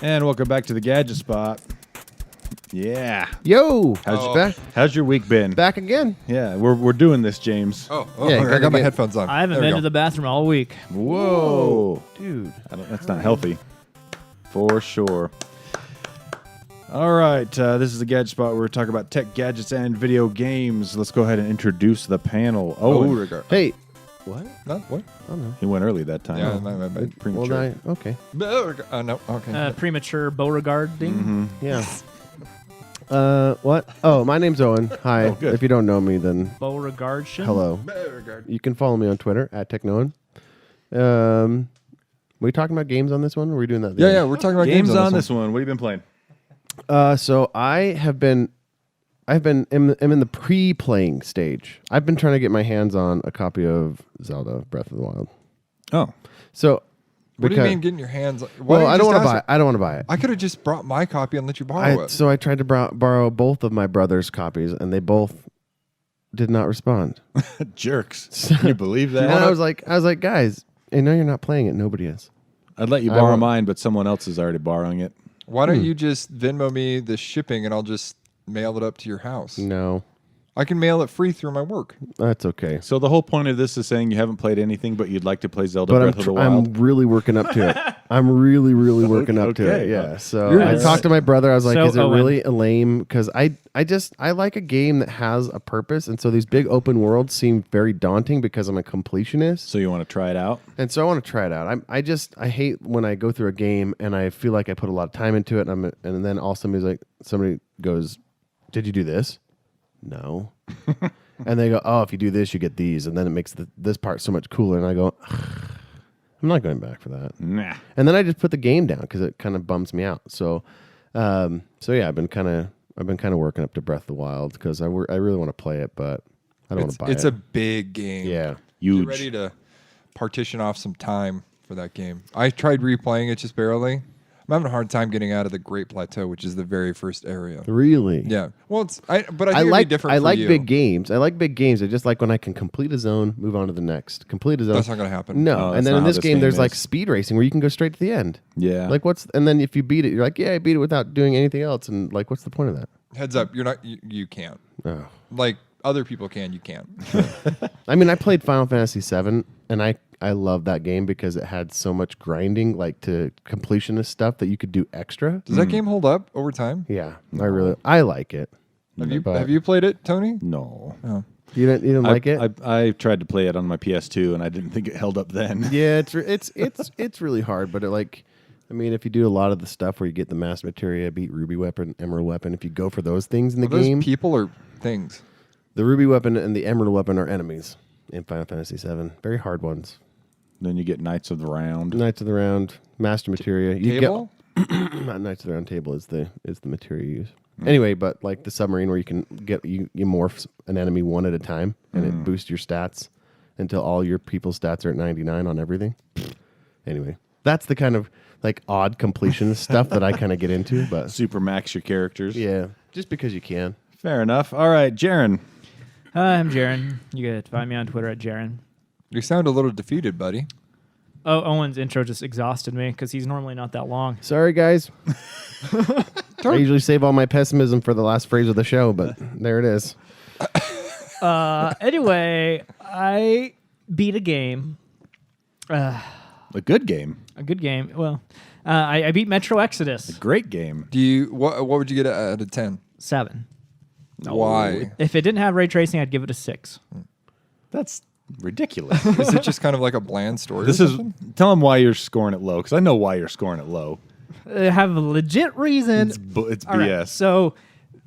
And welcome back to the Gadget Spot. Yeah. Yo, How's your week been? back again. Yeah, we're doing this, James. Yeah, I got my headphones on. I haven't There we been go. to the bathroom all week. Whoa. Dude. That's not healthy. For sure. All right, this is the Gadget Spot where we're talking about tech, gadgets, and video games. Let's go ahead and introduce the panel. Owen. Hey. What? No, what? Oh, no. He went early that time. Yeah, Oh, my bad. premature. Well, okay. No, okay. Premature Beauregarding. Yeah. What? Oh, my name's Owen. Hi. Oh, good. If you don't know me, then Beauregardtion. hello. You can follow me on Twitter at TechNoan. We talking about games on this one? Or are we doing that? Yeah, we're talking about Games games on this one. What have you been playing? So I'm in the pre-playing stage. I've been trying to get my hands on a copy of Zelda Breath of the Wild. Oh. So, What do you mean getting your hands? Well, I don't want to buy it. I don't want to buy it. I could have just brought my copy and let you borrow it. So I tried to borrow both of my brother's copies, and they both did not respond. Jerks. Can you believe that? And I was like, guys, I know you're not playing it. Nobody is. I'd let you borrow mine, but someone else is already borrowing it. Why don't you just Venmo me the shipping and I'll just mail it up to your house? No, I can mail it free through my work. that's okay. So the whole point of this is saying you haven't played anything, but you'd like to play Zelda But Breath of the Wild. I'm really working up to it. I'm really working up to Okay. it. Yeah. So You're I nice. talked to my brother. I was like, So, is it Owen. really lame? Because I like a game that has a purpose. And so these big open worlds seem very daunting because I'm a completionist. So you want to try it out? And so I want to try it out. I hate when I go through a game and I feel like I put a lot of time into it, and then all somebody goes, "Did you do this?" No. And they go, "Oh, if you do this, you get these," and then it makes this part so much cooler. And I go, "I'm not going back for that." Nah. And then I just put the game down because it kind of bums me out. So, yeah, I've been kind of working up to Breath of the Wild because I really want to play it, but I don't want to buy it. It's a big game. Yeah. Huge. Get ready to partition off some time for that game. I tried replaying it just barely. I'm having a hard time getting out of the Great Plateau, which is the very first area. Really? Yeah. Well, I think I it'd like be different for like you. big games. I like big games. I just like when I can complete a zone, move on to the next. Complete a zone. That's not going to happen. No, No, and that's then not in how this this game, game there's like is. speed racing where you can go straight to the end. Yeah. Like and then if you beat it, you're like, yeah, I beat it without doing anything else, and like, what's the point of that? Heads up, you're not. You can't. Oh. Like other people can, you can't. I mean, I played Final Fantasy VII, and I love that game because it had so much grinding, like to completionist stuff that you could do extra. Does that game hold up over time? Yeah, I like it. Have you played it, Tony? No. Oh. You didn't like it? I tried to play it on my PS2, and I didn't think it held up then. Yeah, it's really hard, but if you do a lot of the stuff where you get the mass materia, beat ruby weapon, emerald weapon, if you go for those things in the Are those game, people or things? the ruby weapon and the emerald weapon are enemies in Final Fantasy VII. Very hard ones. Then you get Knights of the Round. Knights of the Round, master materia. You Table? not Knights of the Round table is the materia you use. Anyway, but like the submarine where you can get you morph an enemy one at a time and it boosts your stats until all your people's stats are at 99 on everything. Anyway, that's the kind of like odd completion stuff that I kind of get into. But Super max your characters. yeah, just because you can. Fair enough. All right, Jaron. Hi, I'm Jaron. You can find me on Twitter at Jaron. You sound a little defeated, buddy. Oh, Owen's intro just exhausted me because he's normally not that long. Sorry, guys. I usually save all my pessimism for the last phrase of the show, but there it is. Anyway, I beat a game. A good game. A good game. Well, I beat Metro Exodus. Great game. Do you what would you get out of 10? 7. Why? If it didn't have ray tracing, I'd give it a 6. That's ridiculous. Is it just kind of like a bland story? This or is. something? Tell them why you're scoring it low, because I know why you're scoring it low. I have a legit reason. It's All right, BS. so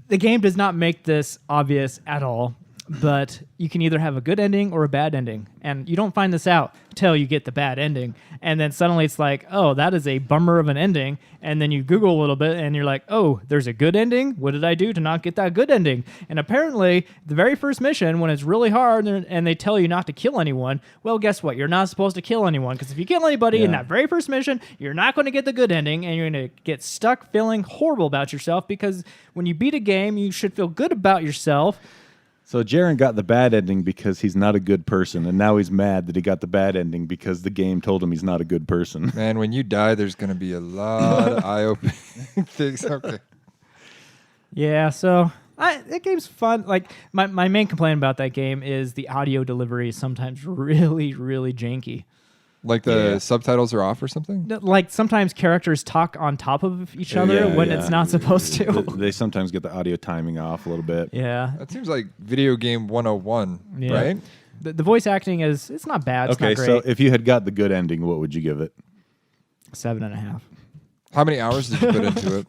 the game does not make this obvious at all, but you can either have a good ending or a bad ending. And you don't find this out till you get the bad ending. And then suddenly it's like, oh, that is a bummer of an ending. And then you Google a little bit and you're like, oh, there's a good ending? What did I do to not get that good ending? And apparently, the very first mission, when it's really hard and they tell you not to kill anyone, well, guess what? You're not supposed to kill anyone. Because if you kill anybody in that very first mission, you're not going to get the good ending. And you're going to get stuck feeling horrible about yourself. Because when you beat a game, you should feel good about yourself. So Jaren got the bad ending because he's not a good person, and now he's mad that he got the bad ending because the game told him he's not a good person. Man, when you die, there's going to be a lot of eye-opening things. Okay. Yeah, so that game's fun. Like my main complaint about that game is the audio delivery is sometimes really, really janky. Like the subtitles are off or something? Like sometimes characters talk on top of each other when it's not supposed to. They sometimes get the audio timing off a little bit. Yeah. That seems like video game 101, Yeah. right? The voice acting it's not bad. It's Okay, not great. so if you had got the good ending, what would you give it? 7.5. How many hours did you put into it?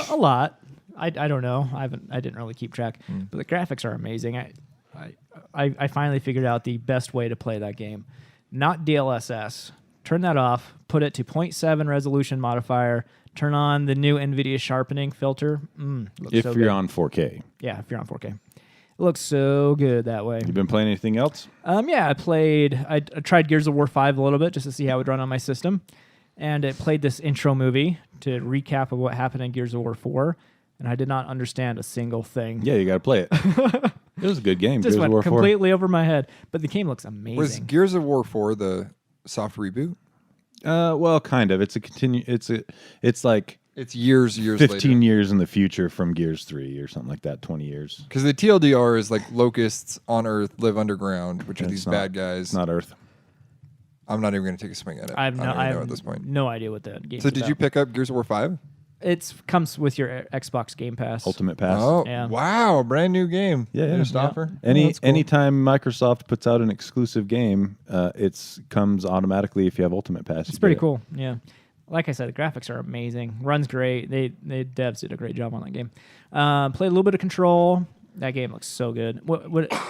A lot. I don't know. I didn't really keep track. But the graphics are amazing. I finally figured out the best way to play that game. Not DLSS. Turn that off. Put it to 0.7 resolution modifier. Turn on the new NVIDIA sharpening filter. Looks If so you're good. on 4K. Yeah, if you're on 4K. It looks so good that way. You been playing anything else? Yeah, I tried Gears of War 5 a little bit just to see how it would run on my system. And it played this intro movie to recap of what happened in Gears of War 4. And I did not understand a single thing. Yeah, you got to play it. It was a good game. Just Gears of went War 4. completely over my head. But the game looks amazing. Was Gears of War 4 the soft reboot? Well, kind of. It's a It's like It's years 15 years in the future from Gears 3 or something like that. 20 years. Because the TLDR is like locusts on Earth live underground, which are And these it's not- bad guys. It's not Earth. I'm not even going to take a swing at it. I don't have even know at this point. no idea what that game. So did you pick up Gears of War 5? It comes with your Xbox Game Pass. Ultimate Pass. Oh, Yeah. wow. Brand new game. Yeah, yeah. Just Yeah. offer. Oh, that's cool. Anytime Microsoft puts out an exclusive game, it comes automatically if you have Ultimate Pass. It's pretty cool. Yeah. Like I said, the graphics are amazing. Runs great. They devs did a great job on that game. Played a little bit of Control. That game looks so good.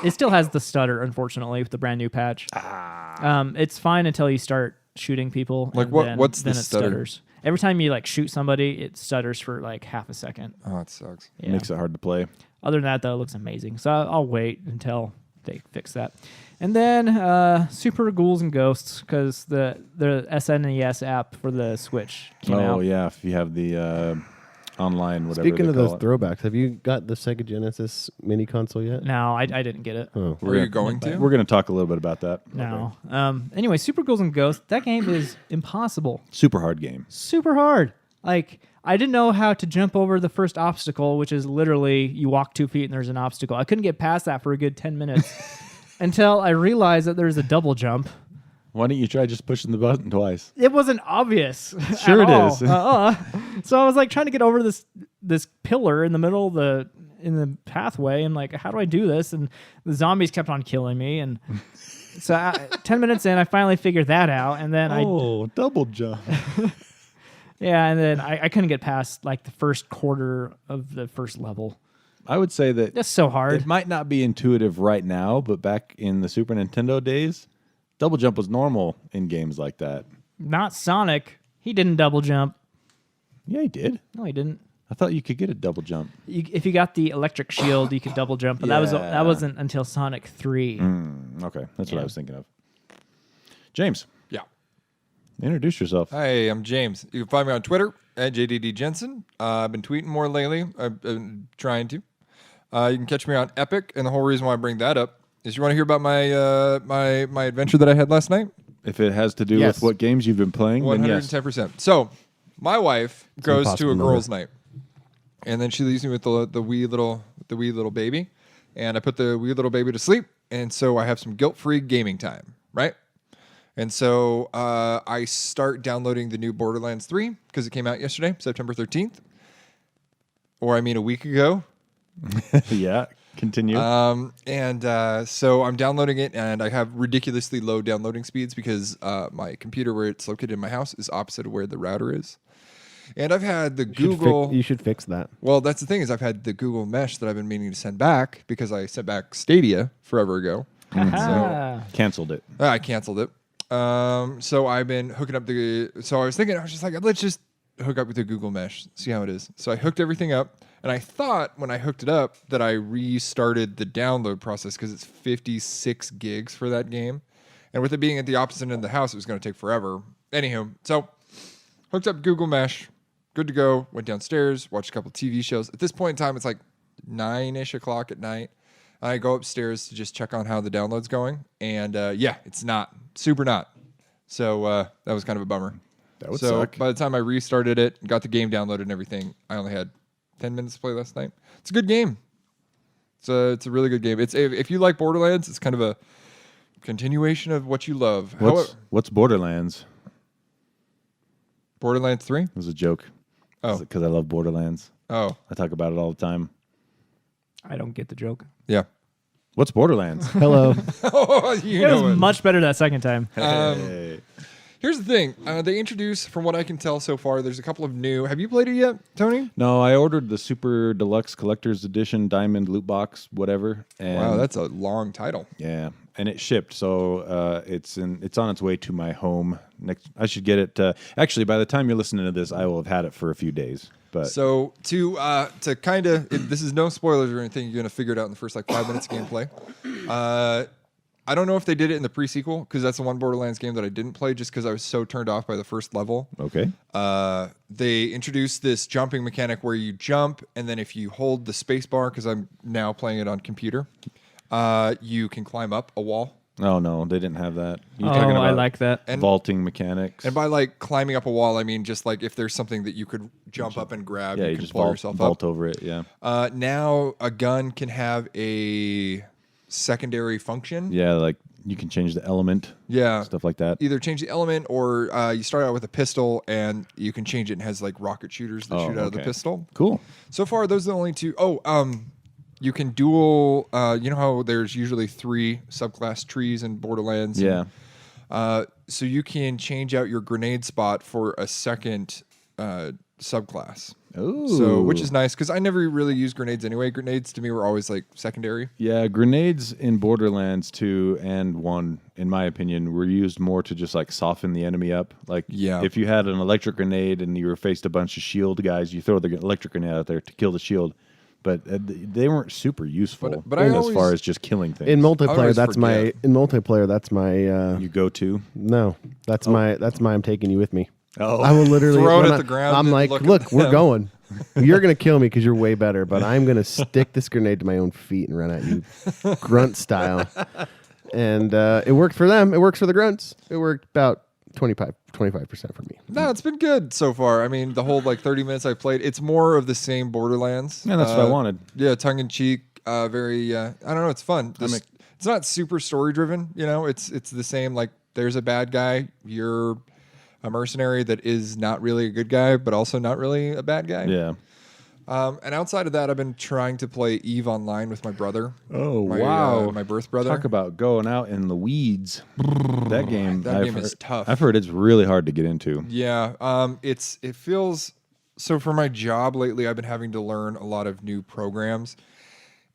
It still has the stutter, unfortunately, with the brand new patch. It's fine until you start shooting people. Like and what- then- what's the then it stutter? stutters. Every time you like shoot somebody, it stutters for like half a second. Oh, it sucks. It makes it hard to play. Other than that, though, it looks amazing. So I'll wait until they fix that. And then Super Ghouls and Ghosts, because the SNES app for the Switch came out. Oh, yeah. If you have the online, whatever Speaking they of those call it. throwbacks, have you got the Sega Genesis mini console yet? No, I didn't get it. Oh. Are you going to? We're going to talk a little bit about that. No. Anyway, Super Ghouls and Ghosts, that game is impossible. Super hard game. Super hard. Like, I didn't know how to jump over the first obstacle, which is literally you walk 2 feet and there's an obstacle. I couldn't get past that for a good 10 minutes until I realized that there's a double jump. Why don't you try just pushing the button twice? It wasn't obvious. Sure at it all. is. So I was like trying to get over this pillar in the middle of the pathway, and like, how do I do this? And the zombies kept on killing me, and so 10 minutes in, I finally figured that out, and then double jump. and then I couldn't get past like the first quarter of the first level. I would say that That's so hard. it might not be intuitive right now, but back in the Super Nintendo days, double jump was normal in games like that. Not Sonic. He didn't double jump. Yeah, he did. No, he didn't. I thought you could get a double jump. If you got the electric shield, you could double jump, but that Yeah. wasn't until Sonic 3. Okay, that's what Yeah. I was thinking of. James, Yeah. introduce yourself. Hi, I'm James. You can find me on Twitter at JDD Jensen. I've been tweeting more lately. I've been trying to. You can catch me on Epic, and the whole reason why I bring that up is you want to hear about my my adventure that I had last night? If it has to do Yes. with what games you've been playing, then yes. 110%. So, my wife goes to impossible a number. girls' night, and then she leaves me with the wee little baby, and I put the wee little baby to sleep, and so I have some guilt-free gaming time, right? And so I start downloading the new Borderlands 3 because it came out yesterday, September 13th, or I mean a week ago. Yeah, continue. So I'm downloading it, and I have ridiculously low downloading speeds because my computer, where it's located in my house, is opposite of where the router is. And I've had the Google. You should fix that. Well, that's the thing is I've had the Google Mesh that I've been meaning to send back because I sent back Stadia forever ago. Ah. Canceled it. I canceled it. So I've been hooking up so I was just like, let's just hook up with the Google Mesh, see how it is. So I hooked everything up, and I thought when I hooked it up that I restarted the download process because it's 56 gigs for that game. And with it being at the opposite end of the house, it was going to take forever. Anywho, so hooked up Google Mesh, good to go. Went downstairs, watched a couple TV shows. At this point in time, it's like 9-ish o'clock at night. I go upstairs to just check on how the download's going, and yeah, it's not super not. So that was kind of a bummer. That would so suck. by the time I restarted it, got the game downloaded and everything, I only had 10 minutes to play last night. It's a good game. It's a really good game. It's if you like Borderlands, it's kind of a continuation of what you love. What's Borderlands? Borderlands 3? It was a joke. Oh. Because I love Borderlands. Oh, I talk about it all the time. I don't get the joke. yeah. What's Borderlands? Hello. Oh, you It know was it. much better that second time. Hey. Here's the thing. They introduced, from what I can tell so far, there's a couple of new. Have you played it yet, Tony? No, I ordered the Super Deluxe Collector's Edition Diamond Loot Box, whatever. And Wow, that's a long title. yeah, and it shipped, so it's on its way to my home. I should get it. Actually, by the time you're listening to this, I will have had it for a few days. But So to kind of, this is no spoilers or anything. You're gonna figure it out in the first like 5 minutes of gameplay. I don't know if they did it in the pre-sequel because that's the one Borderlands game that I didn't play just because I was so turned off by the first level. okay, They introduced this jumping mechanic where you jump, and then if you hold the space bar, because I'm now playing it on computer, you can climb up a wall. oh no, they didn't have that. You're Oh, talking about I like that. And- vaulting mechanics. And by like climbing up a wall, I mean just like if there's something that you could jump up and grab, yeah, you you can just pull vault yourself vault up. over it. Yeah, Now a gun can have a secondary function. yeah, like you can change the element, Yeah. stuff like that. Either change the element or you start out with a pistol and you can change it and has like rocket shooters that Oh, shoot out of the okay. pistol. Cool. So far, those are the only two. Oh, you can dual. You know how there's usually 3 subclass trees in Borderlands? Yeah. So you can change out your grenade spot for a second subclass. Ooh. So, which is nice because I never really used grenades anyway. Grenades to me were always like secondary. Yeah, grenades in Borderlands 2 and 1, in my opinion, were used more to just like soften the enemy up. Like, Yeah. if you had an electric grenade and you were faced a bunch of shield guys, you throw the electric grenade out there to kill the shield. But they weren't super useful But I as always- far as just killing things. In I multiplayer, always that's my you go to. no. That's my I'm taking you with me. Oh, I will literally Throw it when at the ground I'm and like, look look, at we're them." going. You're gonna kill me because you're way better, but I'm gonna stick this grenade to my own feet and run at you, grunt style. And it worked for them. It works for the grunts. It worked about 25% for me. No, it's been good so far. I mean, the whole like 30 minutes I played, it's more of the same Borderlands. Yeah, that's what I wanted. Yeah, tongue in cheek. Very. I don't know. It's fun. It's not super story driven. You know, it's the same. Like, there's a bad guy. You're a mercenary that is not really a good guy, but also not really a bad guy. yeah. And outside of that, I've been trying to play EVE Online with my brother. Oh, my, wow. my birth brother. Talk about going out in the weeds. That game, That game is tough. I've heard it's really hard to get into. Yeah, it feels so. For my job lately, I've been having to learn a lot of new programs,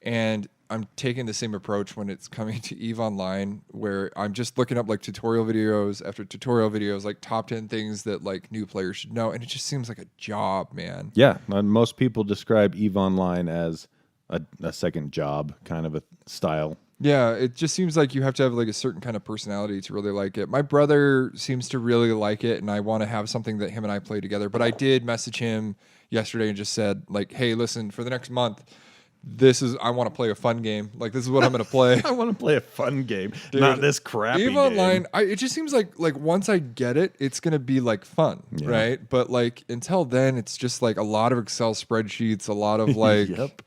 and I'm taking the same approach when it's coming to EVE Online, where I'm just looking up like tutorial videos after tutorial videos, like top 10 things that like new players should know, and it just seems like a job, man. Yeah, most people describe EVE Online as a second job kind of a style. Yeah, it just seems like you have to have like a certain kind of personality to really like it. My brother seems to really like it, and I want to have something that him and I play together. But I did message him yesterday and just said like, "Hey, listen, for the next month, I want to play a fun game. Like, this is what I'm going to play." I want to play a fun game, not this crappy EVE game. Online, it just seems like once I get it, it's gonna be like fun, Yeah. right? But like until then, it's just like a lot of Excel spreadsheets, a lot of like, Yep.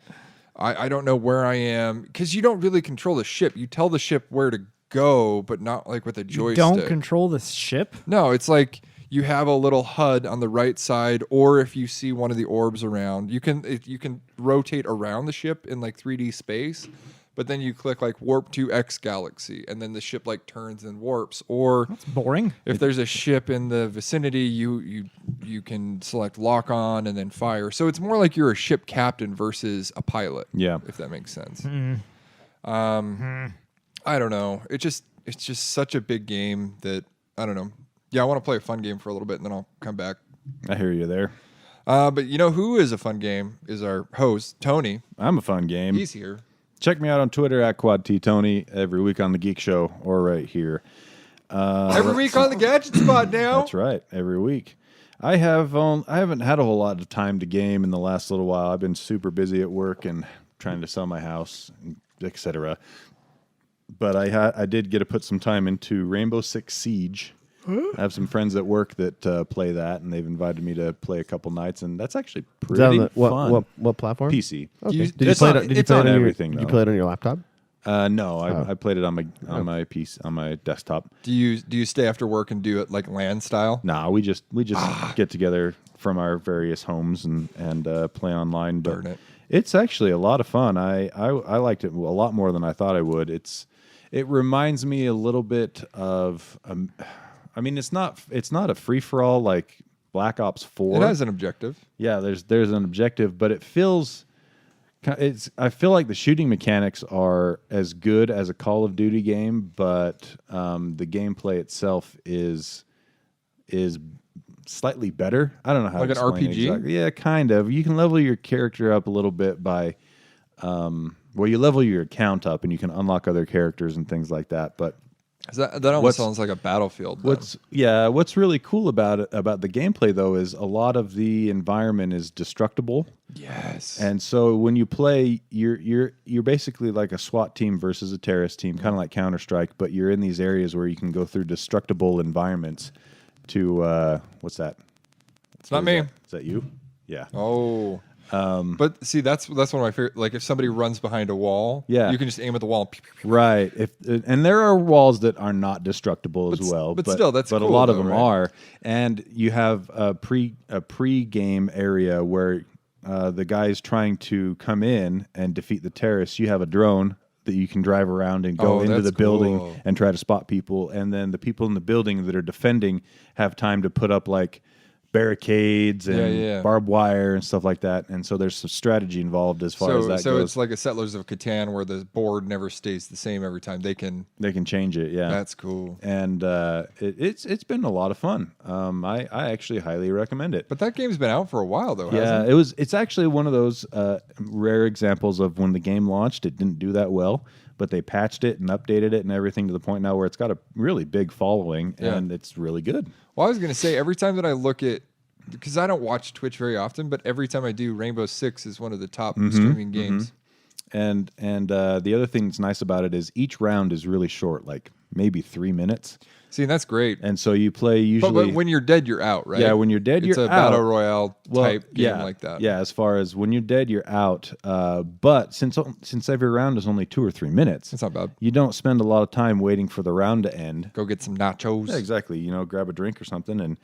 I don't know where I am because you don't really control the ship. You tell the ship where to go, but not like with a joystick. Don't control the ship. No, it's like you have a little HUD on the right side, or if you see one of the orbs around, you can rotate around the ship in like 3D space. But then you click like warp to X galaxy, and then the ship like turns and warps. Or It's boring. if there's a ship in the vicinity, you can select lock on and then fire. So it's more like you're a ship captain versus a pilot. Yeah. If that makes sense. I don't know. It's just such a big game that I don't know. Yeah, I want to play a fun game for a little bit, and then I'll come back. I hear you there. But you know who is a fun game is our host Tony. I'm a fun game. He's here. Check me out on Twitter at QuadTTony every week on The Geek Show or right here. Every week on the Gadget Spot now. That's right, every week. I haven't had a whole lot of time to game in the last little while. I've been super busy at work and trying to sell my house and etc. But I did get to put some time into Rainbow Six Siege. I have some friends at work that play that, and they've invited me to play a couple nights, and that's actually Is that on pretty the, fun. what platform? PC. Okay. You- Did you it's play on- it? Did you it's play it on on everything, Your, did you though. play it on your laptop? No, I played it on my PC on my desktop. Do you stay after work and do it like LAN style? Nah, we just get together from our various homes and play online. But Darn it. it's actually a lot of fun. I liked it a lot more than I thought I would. It reminds me a little bit of. I mean, it's not a free for all like Black Ops 4. It has an objective. Yeah, there's an objective, but it feels. I feel like the shooting mechanics are as good as a Call of Duty game, but the gameplay itself is slightly better. I don't know how Like to an explain it RPG? exactly. Yeah, kind of. You can level your character up a little bit by, you level your account up and you can unlock other characters and things like that. But That almost sounds like a Battlefield. then. what's really cool about it, about the gameplay though, is a lot of the environment is destructible. Yes. And so when you play, you're basically like a SWAT team versus a terrorist team, kind of like Counter-Strike, but you're in these areas where you can go through destructible environments to what's that? It's not me. Is that you? Yeah. Oh. But see, that's one of my favorite. Like if somebody runs behind a wall, Yeah. you can just aim at the wall. Right. And there are walls that are not destructible as But well. still, that's but cool, a lot of though, them right? are. And you have a pre-game area where the guy's trying to come in and defeat the terrorists. You have a drone that you can drive around and go Oh, into that's the building cool. and try to spot people. And then the people in the building that are defending have time to put up like barricades and Yeah. barbed wire and stuff like that. And so there's some strategy involved as far as that So goes. it's like a Settlers of Catan where the board never stays the same every time. They can. They can change it, yeah. That's cool. And it's been a lot of fun. I actually highly recommend it. But that game's been out for a while though. Yeah, Hasn't it? it's actually one of those rare examples of when the game launched, it didn't do that well, but they patched it and updated it and everything to the point now where it's got a really big following and it's really good. Well, I was gonna say every time that I look at, because I don't watch Twitch very often, but every time I do, Rainbow Six is one of the top streaming games. And the other thing that's nice about it is each round is really short, like maybe 3 minutes. See, and that's great. And so you play usually. But when you're dead, you're out, right? Yeah, when you're dead, it's you're a battle out. royale type game like that. Yeah, as far as when you're dead, you're out. But since every round is only 2 or 3 minutes, It's not bad. you don't spend a lot of time waiting for the round to end. Go get some nachos. Yeah, exactly. Grab a drink or something,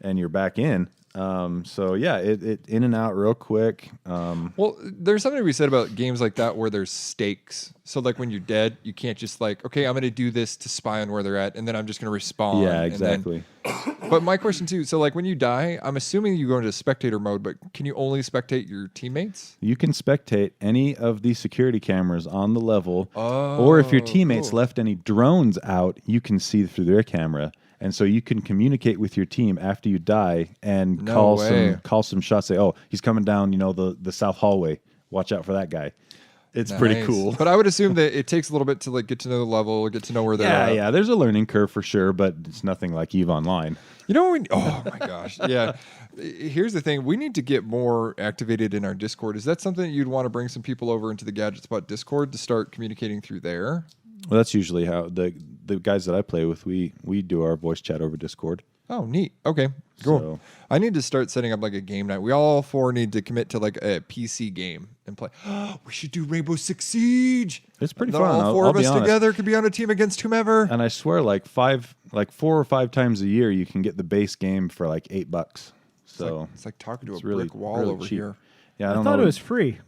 and you're back in. So yeah, it in and out real quick. Well, there's something to be said about games like that where there's stakes. So like when you're dead, you can't just like, okay, I'm going to do this to spy on where they're at, and then I'm just going to respawn. Yeah, and then- exactly. But my question too, so like when you die, I'm assuming you go into spectator mode, but can you only spectate your teammates? You can spectate any of the security cameras on the level, or if your teammates cool. left any drones out, you can see through their camera. And so you can communicate with your team after you die and No call way. some shots. Say, oh, he's coming down, the south hallway. Watch out for that guy. It's pretty Nice. cool. But I would assume that it takes a little bit to like get to know the level, get to know where they're at. Yeah. There's a learning curve for sure, but it's nothing like EVE Online. You know when? Oh my gosh! Yeah. Here's the thing: we need to get more activated in our Discord. Is that something you'd want to bring some people over into the Gadget Spot Discord to start communicating through there? Well, that's usually how the guys that I play with, we do our voice chat over Discord. Oh, neat. Okay, cool. So- I need to start setting up like a game night. We all four need to commit to like a PC game and play. We should do Rainbow Six Siege. It's pretty Then fun. All 4 I'll of be us honest. together could be on a team against whomever. And I swear, like 4 or 5 times a year, you can get the base game for like $8. So It's like talking to a it's really, brick wall really over cheap. here. Yeah, I I don't thought know. it was free.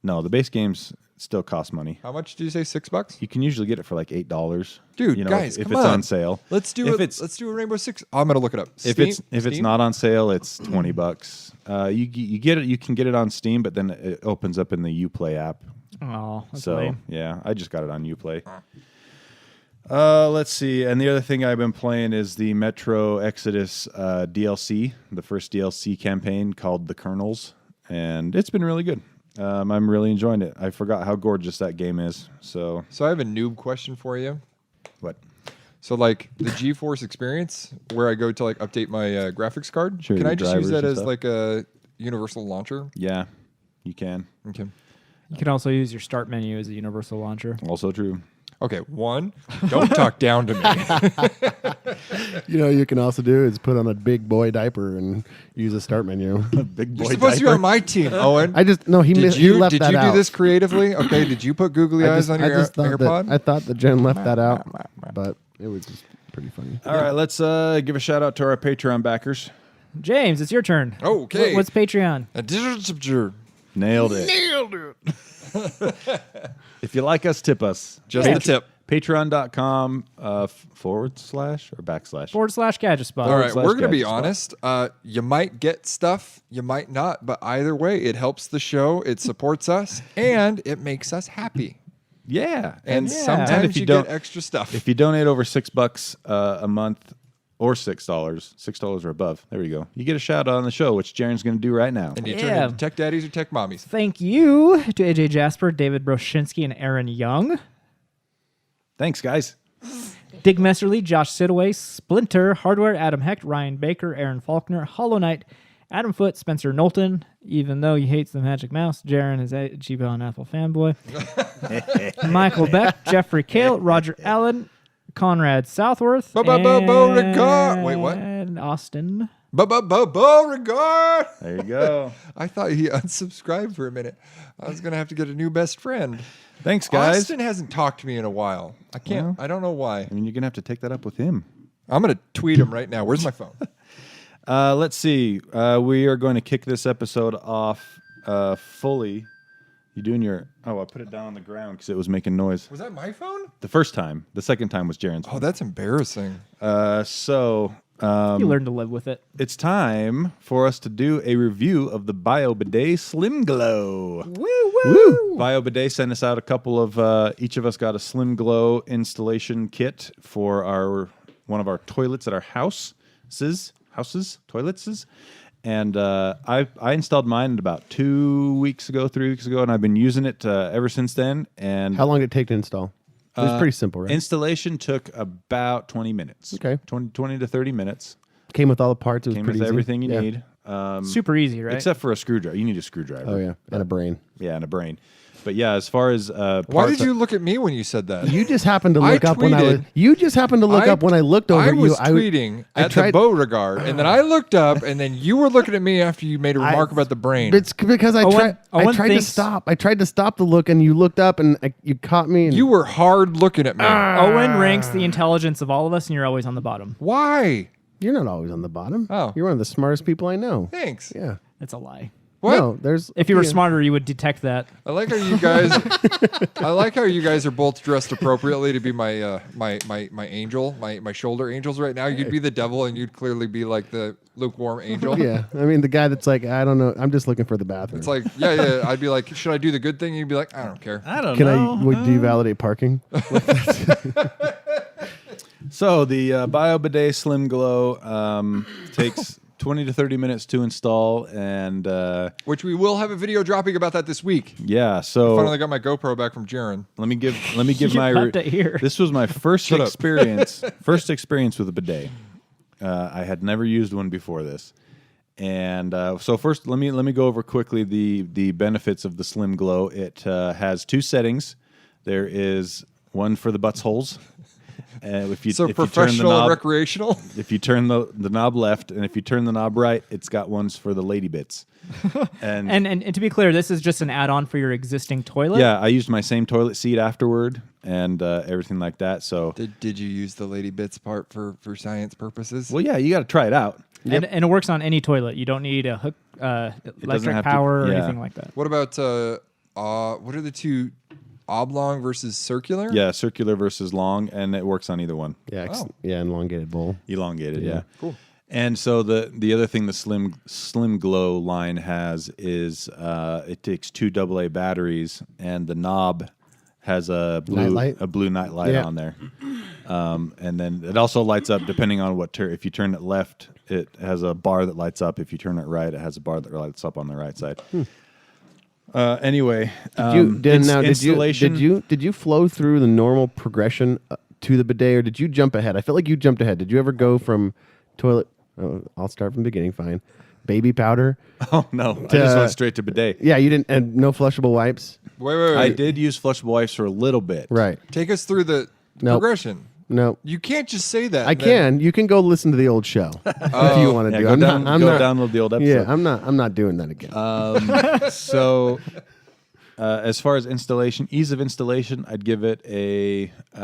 No, the base games still cost money. How much do you say? $6? You can usually get it for like $8. Dude, if- guys, if come it's on. on sale. Let's do If it. it's Let's do a Rainbow Six. I'm gonna look it up. if Steam? it's Steam? not on sale, it's $20. You get it. You can get it on Steam, but then it opens up in the Uplay app. Oh, that's So lame. yeah, I just got it on Uplay. Let's see. And the other thing I've been playing is the Metro Exodus DLC, the first DLC campaign called The Kernels, and it's been really good. I'm really enjoying it. I forgot how gorgeous that game is. So So I have a noob question for you. what? So like the GeForce Experience, where I go to like update my graphics card, Sure, can your I just use drivers that and as stuff. like a universal launcher? Yeah, you can. Okay. You can also use your start menu as a universal launcher. Also true. Okay, one, don't talk down to me. You know, you can also do is put on a big boy diaper and use a start menu. Big boy You're supposed to be diaper. on my team, Owen. I just no, he Did missed. you he left did that you out. do this creatively? Okay, did you put googly eyes on your thought AirPod? I thought that Jen left that out, but it was just pretty funny. All right, let's give a shout out to our Patreon backers. James, it's your turn. Okay. What's Patreon? A digital Nailed it. If you like us, tip us. Just the tip. Patreon.com / or backslash. /Gadget Spot. All right, / we're going to be Gadget Spot. honest. You might get stuff, you might not, but either way, it helps the show, it supports us, and it makes us happy. Yeah. And Yeah. sometimes And if you you get don't- extra stuff. If you donate over $6 a month or $6 or above, there we go. You get a shout out on the show, which Jaren's going to do right now. And you turn Yeah. into tech daddies or tech mommies. Thank you to AJ Jasper, David Broshinsky, and Aaron Young. Thanks, guys. Dig Messerly, Josh Sidaway, Splinter, Hardware, Adam Hecht, Ryan Baker, Aaron Faulkner, Hollow Knight, Adam Foote, Spencer Knowlton, even though he hates the Magic Mouse, Jaren is a Chiba and Apple fanboy. Michael Beck, Jeffrey Kale, Roger Allen, Conrad Southworth, Beauregard. Wait, what? and Austin. Beauregard. There you go. I thought he unsubscribed for a minute. I was going to have to get a new best friend. Thanks, guys. Austin hasn't talked to me in a while. I can't. I don't know why. I mean, you're going to have to take that up with him. I'm going to tweet him right now. Where's my phone? Let's see. We are going to kick this episode off fully. You doing your... Oh, I put it down on the ground because it was making noise. Was that my phone? The first time. The second time was Jaren's. Oh, that's embarrassing. So You learn to live with it. it's time for us to do a review of the Bidet Slim Glow. Woo! Bidet sent us out a couple of... each of us got a Slim Glow installation kit for one of our toilets at our houses, toilets. And I installed mine about 3 weeks ago, and I've been using it ever since then. And How long did it take to install? It was pretty simple, right? installation took about 20 minutes. Okay. 20 to 30 minutes. Came with all the parts. It was Came pretty with easy. everything you Yeah. need. Super easy, right? Except for a screwdriver. You need a screwdriver. Oh yeah, and a brain. Yeah, and a brain. But yeah, as far as Why parts- did you look at me when you said that? You just happened to I look up when I was. tweeted- You just happened to look up when I looked over I at you. was tweeting I at tried- the Beauregard, and then I looked up, and then you were looking at me after you made a remark about the brain. It's because I Owen tried to thinks- stop. I tried to stop the look, and you looked up, and you caught me. And You were hard looking at me. Owen ranks the intelligence of all of us, and you're always on the bottom. Why? You're not always on the bottom. Oh. You're one of the smartest people I know. Thanks. Yeah. That's a lie. What? No, there's. If you were smarter, you would detect that. I like how you guys. I like how you guys are both dressed appropriately to be my my angel, my shoulder angels right now. You'd be the devil, and you'd clearly be like the lukewarm angel. Yeah, I mean the guy that's like, I don't know. I'm just looking for the bathroom. It's like, yeah. I'd be like, should I do the good thing? You'd be like, I don't care. I don't Can know. do you validate parking? So the Bidet Slim Glow takes 20 to 30 minutes to install, and Which we will have a video dropping about that this week. yeah. So Finally got my GoPro back from Jaren. let me give You my. got to hear. This was my first Shut up. experience with a bidet. I had never used one before this, and so first let me go over quickly the benefits of the Slim Glow. It has two settings. There is one for the butts holes. If you turn the professional knob, and recreational. if you turn the knob left, and if you turn the knob right, it's got ones for the lady bits. And to be clear, this is just an add-on for your existing toilet. Yeah, I used my same toilet seat afterward and everything like that. So, Did you use the lady bits part for science purposes? well, yeah, you got to try it out. And it works on any toilet. You don't need a hook, electric have to- power or yeah. anything like that. What about what are the two, oblong versus circular? Yeah, circular versus long, and it works on either one. Yeah, Oh. yeah, elongated bowl. Elongated, yeah. Cool. And so the other thing the Slim Glow line has is it takes two AA batteries, and the knob has a blue night light Yeah. on there. And then it also lights up depending on what if you turn it left, it has a bar that lights up. If you turn it right, it has a bar that lights up on the right side. Anyway, installation. Did you flow through the normal progression to the bidet, or did you jump ahead? I feel like you jumped ahead. Did you ever go from toilet? Oh, I'll start from the beginning. Fine. Baby powder. Oh no, I just went straight to bidet. Yeah, you didn't, and no flushable wipes. Wait. I did use flushable wipes for a little bit. Right. Take us through the Nope. progression. No. You can't just say that. I and then- can. You can go listen to the old show if you want to Yeah, do. go, I'm down, not. I'm go not. download the old episode. Yeah, I'm not doing that again. So, as far as installation, ease of installation, I'd give it a 8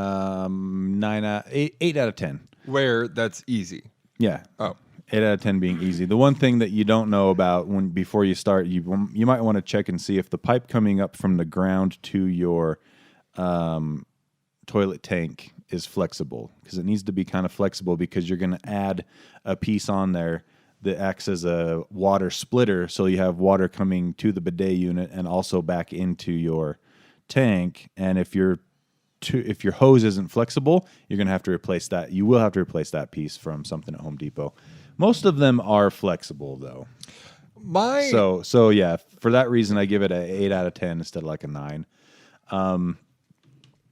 out of 10. Where that's easy. Yeah. Oh. 8 out of 10 being easy. The one thing that you don't know about before you start, you might want to check and see if the pipe coming up from the ground to your toilet tank is flexible, because it needs to be kind of flexible, because you're going to add a piece on there that acts as a water splitter, so you have water coming to the bidet unit and also back into your tank. And if your hose isn't flexible, you're going to have to replace that. You will have to replace that piece from something at Home Depot. Most of them are flexible though. So yeah, for that reason I give it an 8 out of 10 instead of like a 9.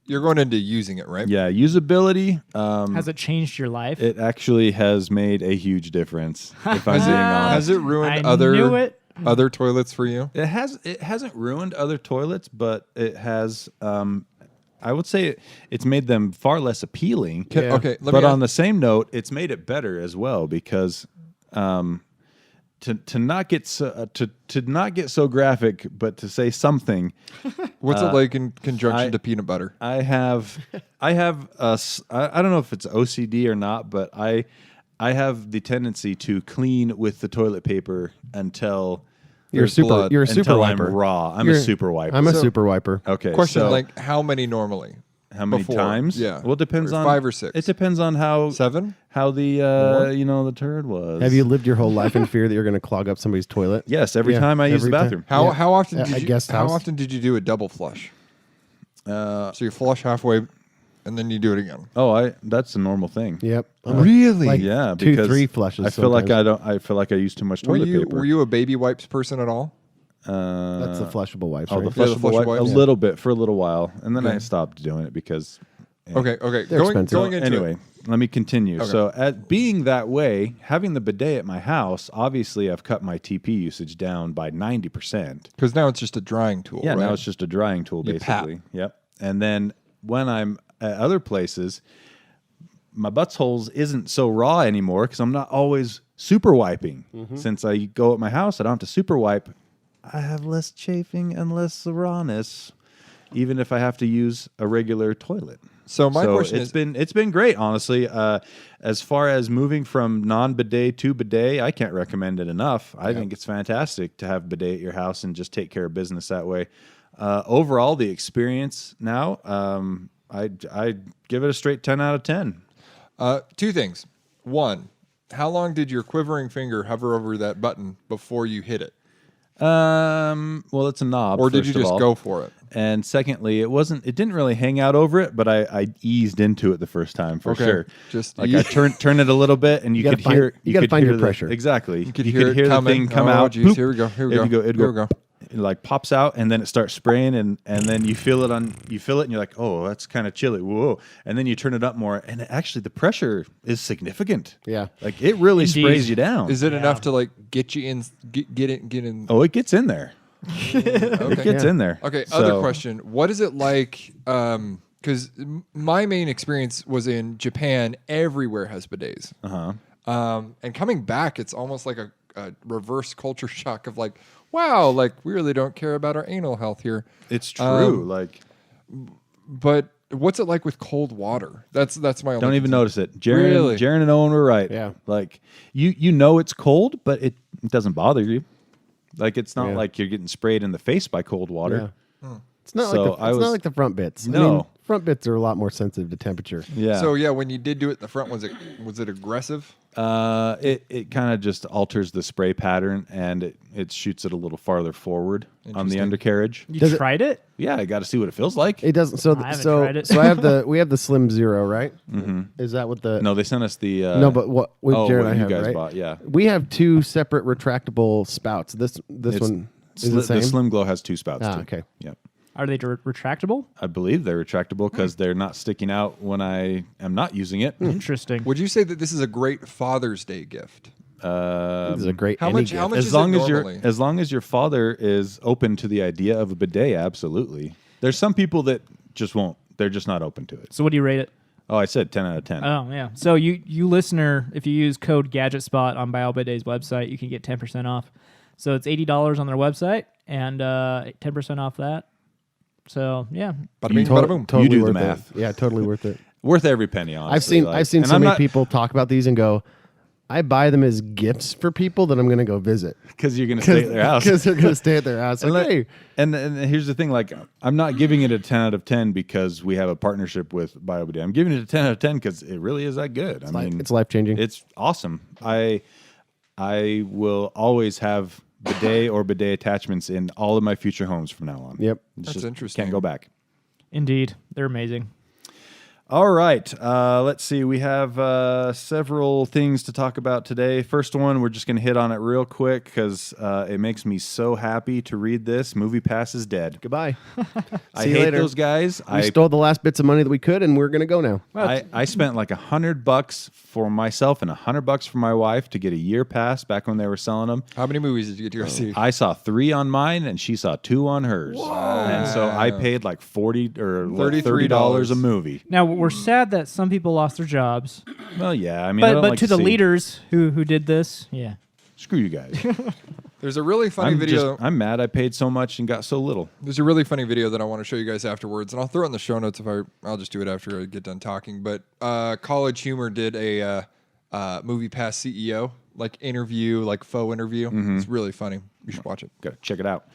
You're going into using it, right? Yeah, usability. Has it changed your life? It actually has made a huge difference. If I'm being honest, Has it ruined I knew it. other toilets for you? It hasn't ruined other toilets, but it has. I would say it's made them far less appealing. Yeah. Okay, But on the same note, it's made it better as well, because to not get so graphic, but to say something. What's it like in conjunction to peanut butter? I have I don't know if it's OCD or not, but I have the tendency to clean with the toilet paper until You're There's super. blood You're a super until wiper. I'm raw. I'm a You're- super wiper. I'm a So- super wiper. Okay. Question, so like how many normally? how many before? times? Yeah. Well, it depends Or on 5 or 6. It depends on how 7? how the More? the turd was. Have you lived your whole life in fear that you're going to clog up somebody's toilet? Yes, every Yeah, time I use the every time. bathroom. How Yeah. how often At did a you guest how house? often did you do a double flush? So you flush halfway, and then you do it again. Oh, that's a normal thing. Yep. Really? Like Yeah, 2, because 3 flushes. I feel like sometimes. I feel like I use too much Were toilet you paper. were you a baby wipes person at all? That's the flushable wipes. Oh, right? the Yeah, the flushable flushable wipe, wipes. a Yeah. little bit for a little while, and then I Okay. stopped doing it because. Okay. They're expensive. Going into Anyway, it. let me continue. Okay. So, at being that way, having the bidet at my house, obviously, I've cut my TP usage down by 90%. Because now it's just a drying tool. Yeah, right? now it's just a drying tool, You pat. basically. Yep. And then when I'm at other places, my buttholes isn't so raw anymore because I'm not always super wiping. Since I go at my house, I don't have to super wipe. I have less chafing and less rawness, even if I have to use a regular toilet. So my question it's is, it's been great, honestly. As far as moving from non-bidet to bidet, I can't recommend it enough. I think it's fantastic to have bidet at your house and just take care of business that way. Overall, the experience now, I give it a straight 10 out of 10. 2 things. One, how long did your quivering finger hover over that button before you hit it? Well, it's a knob. Or did you first of just all. go for it? And secondly, it didn't really hang out over it, but I eased into it the first time for Okay. sure. Just like I turn it a little bit, and you gotta could find- hear you gotta could find hear your pressure. Exactly, You could hear it the coming. thing come Oh, out. geez, bloop, here we go, here we it'd go, it'd here we go. It like pops out, and then it starts spraying, and then you feel it, and you're like, oh, that's kind of chilly. Whoa! And then you turn it up more, and actually the pressure is significant. Yeah. like it really Indeed. sprays you down. Is it enough to like get you in, get in? Oh, it gets in there. Okay. It gets in there. Okay, So- other question. What is it like? Because my main experience was in Japan. Everywhere has bidets. And coming back, it's almost like a reverse culture shock of like, wow, like we really don't care about our anal health here. It's true. Like, But what's it like with cold water? That's my only don't even concern. notice it. Really? Jaren and Owen were right. Yeah. Like you know it's cold, but it doesn't bother you. Like it's not Yeah. like you're getting sprayed in the face by cold water. Yeah. It's not So like I it's was- not like the front bits. I No. mean, front bits are a lot more sensitive to temperature. Yeah. So yeah, when you did do it in the front, was it aggressive? It kind of just alters the spray pattern, and it shoots it a little farther forward on the Interesting. undercarriage. You Does it- tried it? Yeah, I got to see what it feels like. It doesn't. So I haven't so tried it. so I have we have the Slim Zero, right? Mm-hmm. Is that what the No, they sent us the no? But what Jared and I what you have, guys right? bought? Yeah, We have 2 separate retractable spouts. This It's one is the same. The Slim Glow has 2 spouts. Ah, too. okay. Yep. Are they retractable? I believe they're retractable because they're not sticking out when I am not using it. Interesting. Would you say that this is a great Father's Day gift? This is a great. How any much- how gift. much- is As it long as normally? as long as your father is open to the idea of a bidet, absolutely. There's some people that just won't. They're just not open to it. So what do you rate it? Oh, I said 10 out of 10. Oh yeah. So you listener, if you use code Gadget Spot on BioBidet's website, you can get 10% off. So it's $80 on their website and 10% off that. So yeah. Bada bing, To- bada boom. Totally You do the worth math. it. Yeah, totally worth it. Worth every penny, honestly. I've seen and so I'm many not- people talk about these and go, I buy them as gifts for people that I'm going to go visit because you're going to stay at their house. because they're going to stay at their house. And, Like, let- hey, and here's the thing, like I'm not giving it a 10 out of 10 because we have a partnership with BioBidet. I'm giving it a 10 out of 10 because it really is that good. I mean, it's life changing. it's awesome. I will always have bidet or bidet attachments in all of my future homes from now on. Yep. It's That's just interesting. Can't go back. Indeed. They're amazing. All right. Let's see. We have several things to talk about today. First one, we're just going to hit on it real quick because it makes me so happy to read this. MoviePass is dead. Goodbye. I See you hate later. those guys. We stole the last bits of money that we could, and we're going to go now. I spent like $100 for myself and $100 for my wife to get a year pass back when they were selling them. How many movies did you get to go see? I saw 3 on mine and she saw 2 on hers. And so I paid like $40 or $30 a movie. Now we're sad that some people lost their jobs, Well, yeah. I mean, I don't but like to the see- leaders who did this, yeah. Screw you guys. There's a really funny video. I'm mad I paid so much and got so little. There's a really funny video that I want to show you guys afterwards, and I'll throw it in the show notes if I'll just do it after I get done talking. But College Humor did a MoviePass CEO like interview, like faux interview. It's really funny. You should watch it. Gotta check it out.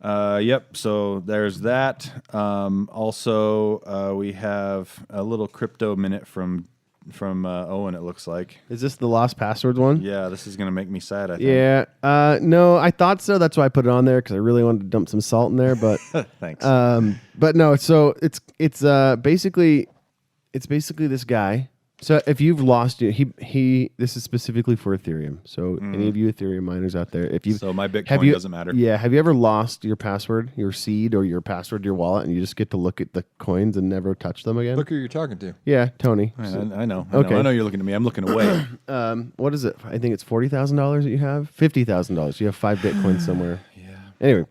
Yep. So there's that. Also, we have a little crypto minute from Owen. It looks like. Is this the lost passwords one? Yeah, this is gonna make me sad. I think. Yeah. No, I thought so. That's why I put it on there because I really wanted to dump some salt in there. But Thanks. but no. So it's basically this guy. So if you've lost it, he this is specifically for Ethereum. So any of you Ethereum miners out there, if you So my Bitcoin doesn't matter. Yeah, have you ever lost your password, your seed, or your password, to your wallet, and you just get to look at the coins and never touch them again? Look who you're talking to. Yeah, Tony. I know. Okay. I know you're looking at me. I'm looking away. What is it? I think it's $40,000 that you have. $50,000. You have 5 Bitcoins somewhere. Yeah. Anyway,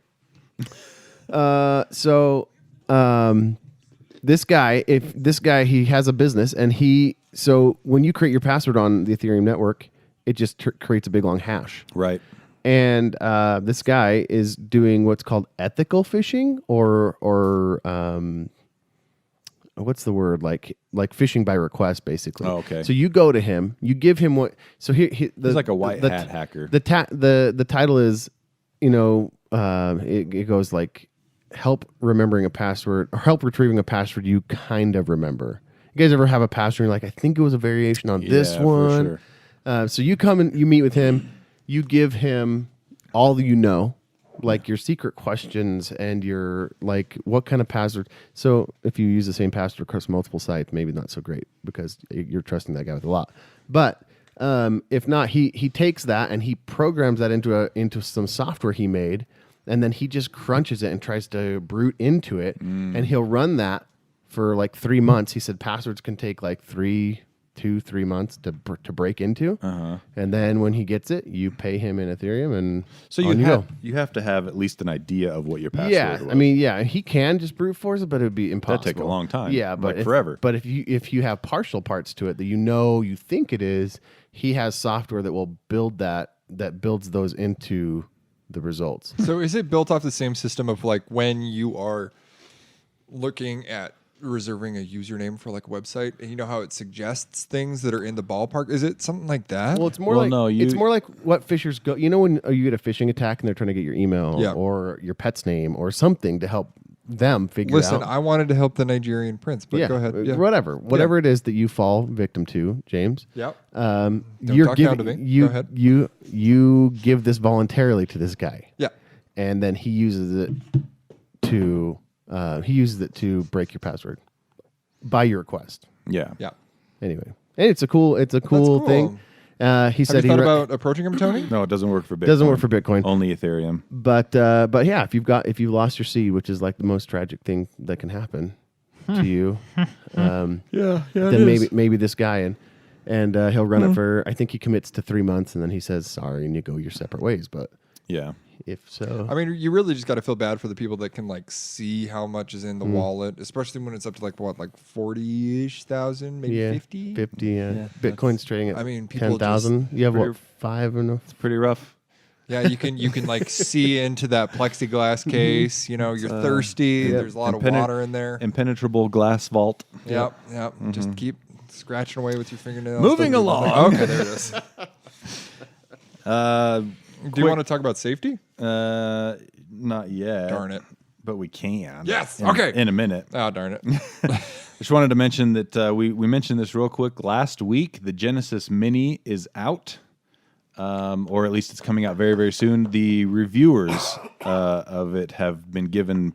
this guy, he has a business, and so when you create your password on the Ethereum network, it just creates a big long hash. Right. And this guy is doing what's called ethical phishing, or what's the word, like phishing by request, basically. Oh, okay. So you go to him, you give him what. So he's like a white hat hacker. The title is, it goes like help remembering a password or help retrieving a password you kind of remember. You guys ever have a password? You're like, I think it was a variation on this Yeah, for one. sure. So you come and you meet with him. You give him all you know, like your secret questions and your like what kind of password. So if you use the same password across multiple sites, maybe not so great because you're trusting that guy with a lot. But if not, he takes that and he programs that into some software he made, and then he just crunches it and tries to brute into it, and he'll run that for like 3 months. He said passwords can take like 3 months to break into, and then when he gets it, you pay him in Ethereum, and So on you go. have to have at least an idea of what your password Yeah, was. I mean, yeah, he can just brute force it, but it would be impossible. That'd take a long time. Yeah, but Like forever. But if you have partial parts to it that you think it is, he has software that will build that builds those into the results. So is it built off the same system of like when you are looking at reserving a username for like a website, and you know how it suggests things that are in the ballpark? Is it something like that? Well, it's more Well, like no, it's more like what phishers go. You know when you get a phishing attack and they're trying to get your email Yeah. or your pet's name or something to help them figure Listen, out. I wanted to help the Nigerian prince, but go ahead. Yeah. Whatever it is that you fall victim to, James. Yep. You're talk down to me. You Go ahead. you give this voluntarily to this guy, Yeah. and then he uses it to break your password by your request. yeah. Yeah. Anyway, and it's a cool cool. thing. He Have said you thought about approaching him, Tony? No, it doesn't work for Bitcoin. doesn't work for Bitcoin. Only Ethereum. But yeah, if you lost your seed, which is like the most tragic thing that can happen to you, Yeah. then maybe this guy, and he'll run it for. I think he commits to 3 months, and then he says sorry, and you go your separate ways. But Yeah. if so, I mean, you really just got to feel bad for the people that can like see how much is in the wallet, especially when it's up to like 40-ish thousand, maybe yeah, 50. 50. Yeah, Yeah, Bitcoin's trading at I mean, people 10,000. You have what, pretty- 5 or no? It's pretty rough. Yeah, you can like see into that plexiglass case. You know, you're thirsty. yeah. There's a lot of water in there. Impenenetrable glass vault. Yep. Just keep scratching away with your fingernails. Moving Doesn't do along. nothing. Okay, there it is. Do you Quick- want to talk about safety? Not yet. Darn it. But we can. Yes, In- okay. In a minute. Oh, darn it. Just wanted to mention that we mentioned this real quick last week. The Genesis Mini is out, or at least it's coming out very, very soon. The reviewers of it have been given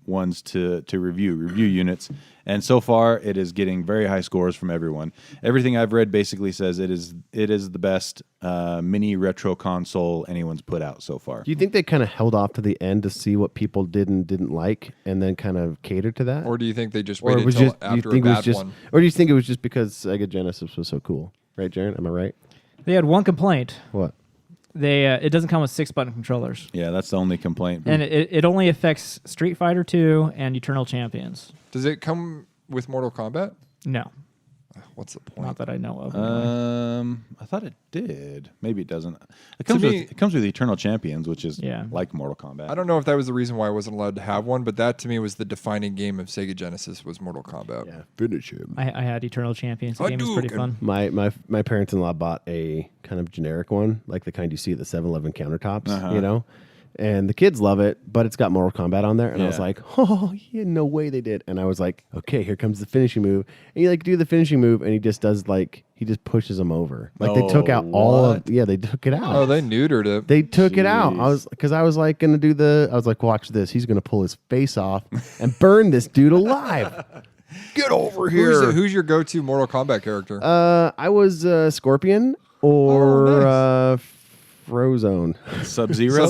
ones to review units, and so far it is getting very high scores from everyone. Everything I've read basically says it is the best mini retro console anyone's put out so far. Do you think they kind of held off to the end to see what people did and didn't like, and then kind of catered to that? Or do you think they just Or waited was until just, do you after a think it was bad just, one? or do you think it was just because Sega Genesis was so cool? Right, Jaron? Am I right? They had one complaint. What? It doesn't come with 6-button controllers, Yeah, that's the only complaint. and it only affects Street Fighter 2 and Eternal Champions. Does it come with Mortal Kombat? No, What's the point? not that I know of. I thought it did. Maybe it doesn't. It comes with Eternal Champions, which is Yeah. like Mortal Kombat. I don't know if that was the reason why I wasn't allowed to have one, but that to me was the defining game of Sega Genesis was Mortal Kombat. Yeah, finish him. I had Eternal Champions. The game was pretty fun. My parents-in-law bought a kind of generic one, like the kind you see at the 7-Eleven countertops, Uh-huh. you know? And the kids love it, but it's got Mortal Kombat on there. And I was Yeah. like, oh, yeah, no way they did. And I was like, okay, here comes the finishing move. And you like do the finishing move, and he just does like, he just pushes them over. Like they took out all of, what? yeah, they took it out. Oh, they neutered it. They took it out. Jeez. I was like gonna I was like, watch this. He's gonna pull his face off and burn this dude alive. Get over here. Who's your go-to Mortal Kombat character? I was Scorpion or Oh, Frozone. Sub-Zero.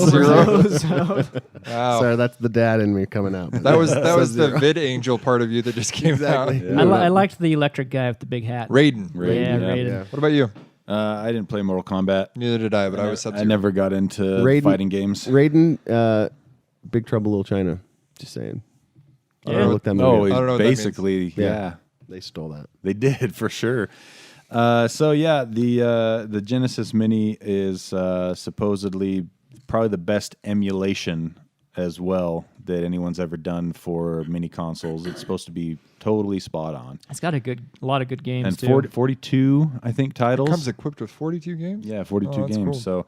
Wow. Sorry, that's the dad in me coming out. That was the vid angel part of you that just came out. Exactly. Yeah. I liked the electric guy with the big hat. Raiden. Yeah, Raiden. Yeah. What about you? I didn't play Mortal Kombat. Neither did I, but I was I Sub-Zero. never got into Raiden- fighting games. Raiden, Big Trouble Little China. Just saying. I Yeah. looked that movie Oh, up. I don't know what that means. basically, yeah. They stole that. They did for sure. So yeah, the Genesis Mini is supposedly probably the best emulation as well that anyone's ever done for mini consoles. It's supposed to be totally spot on. It's got a lot of good games And too. 42, I think, titles. Comes equipped with 42 games? Yeah, 42 Oh, that's games. cool. So,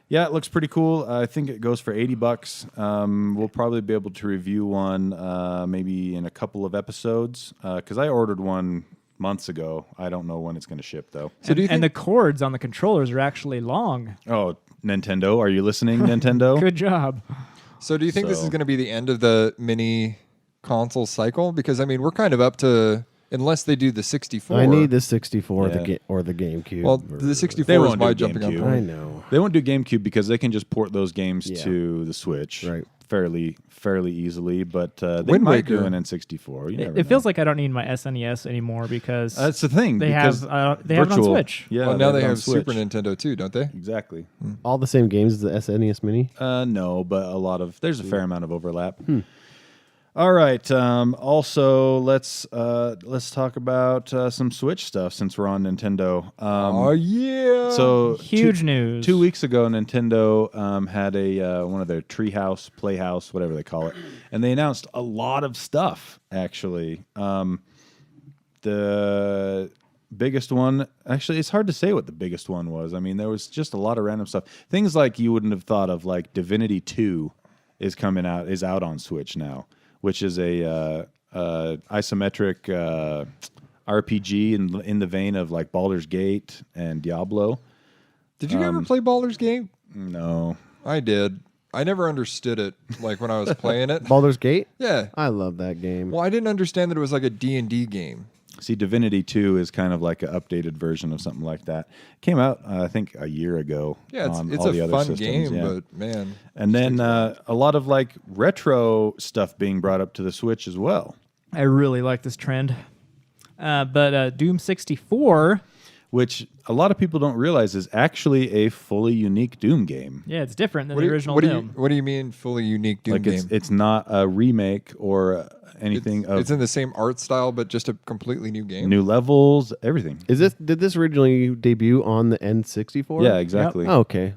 yeah, it looks pretty cool. I think it goes for $80. We'll probably be able to review one maybe in a couple of episodes because I ordered one months ago. I don't know when it's going to ship though. So do you think And the cords on the controllers are actually long. Oh, Nintendo, are you listening, Nintendo? Good job. So do you think this So- is going to be the end of the mini console cycle? Because I mean, we're kind of up to unless they do the 64. I need the 64 Yeah. or the GameCube. Well, or- the 64 They is won't my do jumping on GameCube. point. I know. They won't do GameCube because they can just port those games Yeah. to the Switch Right. fairly easily. But they Wind might do Waker. an N64. You never It know. feels like I don't need my SNES anymore because That's the thing. they because have it on virtual- Switch. Yeah, Well, now they it on have Super Switch. Nintendo too, don't they? Exactly. All the same games as the SNES Mini. No, but there's a fair amount of overlap. All right. Also, let's talk about some Switch stuff since we're on Nintendo. Oh yeah. So Huge news. 2 weeks ago, Nintendo had one of their Treehouse, Playhouse, whatever they call it, and they announced a lot of stuff. Actually, the biggest one, actually, it's hard to say what the biggest one was. I mean, there was just a lot of random stuff. Things like you wouldn't have thought of, like Divinity 2 is out on Switch now, which is a isometric RPG in the vein of like Baldur's Gate and Diablo. Did you ever play Baldur's Gate? No. I did. I never understood it like when I was playing it. Baldur's Gate. Yeah. I love that game. Well, I didn't understand that it was like a D&D game. See, Divinity 2 is kind of like an updated version of something like that. Came out, I think, a year ago. Yeah, on it's all the a other fun systems, game, yeah. but man. And then a lot of like retro stuff being brought up to the Switch as well. I really like this trend. But Doom 64 which a lot of people don't realize is actually a fully unique Doom game. Yeah, it's different than What the do you- original what do Doom. What do you mean fully unique Doom Like game? it's not a remake or anything of It's in the same art style, but just a completely new game. new levels, everything. Did this originally debut on the N64? Yeah, exactly. Oh, okay.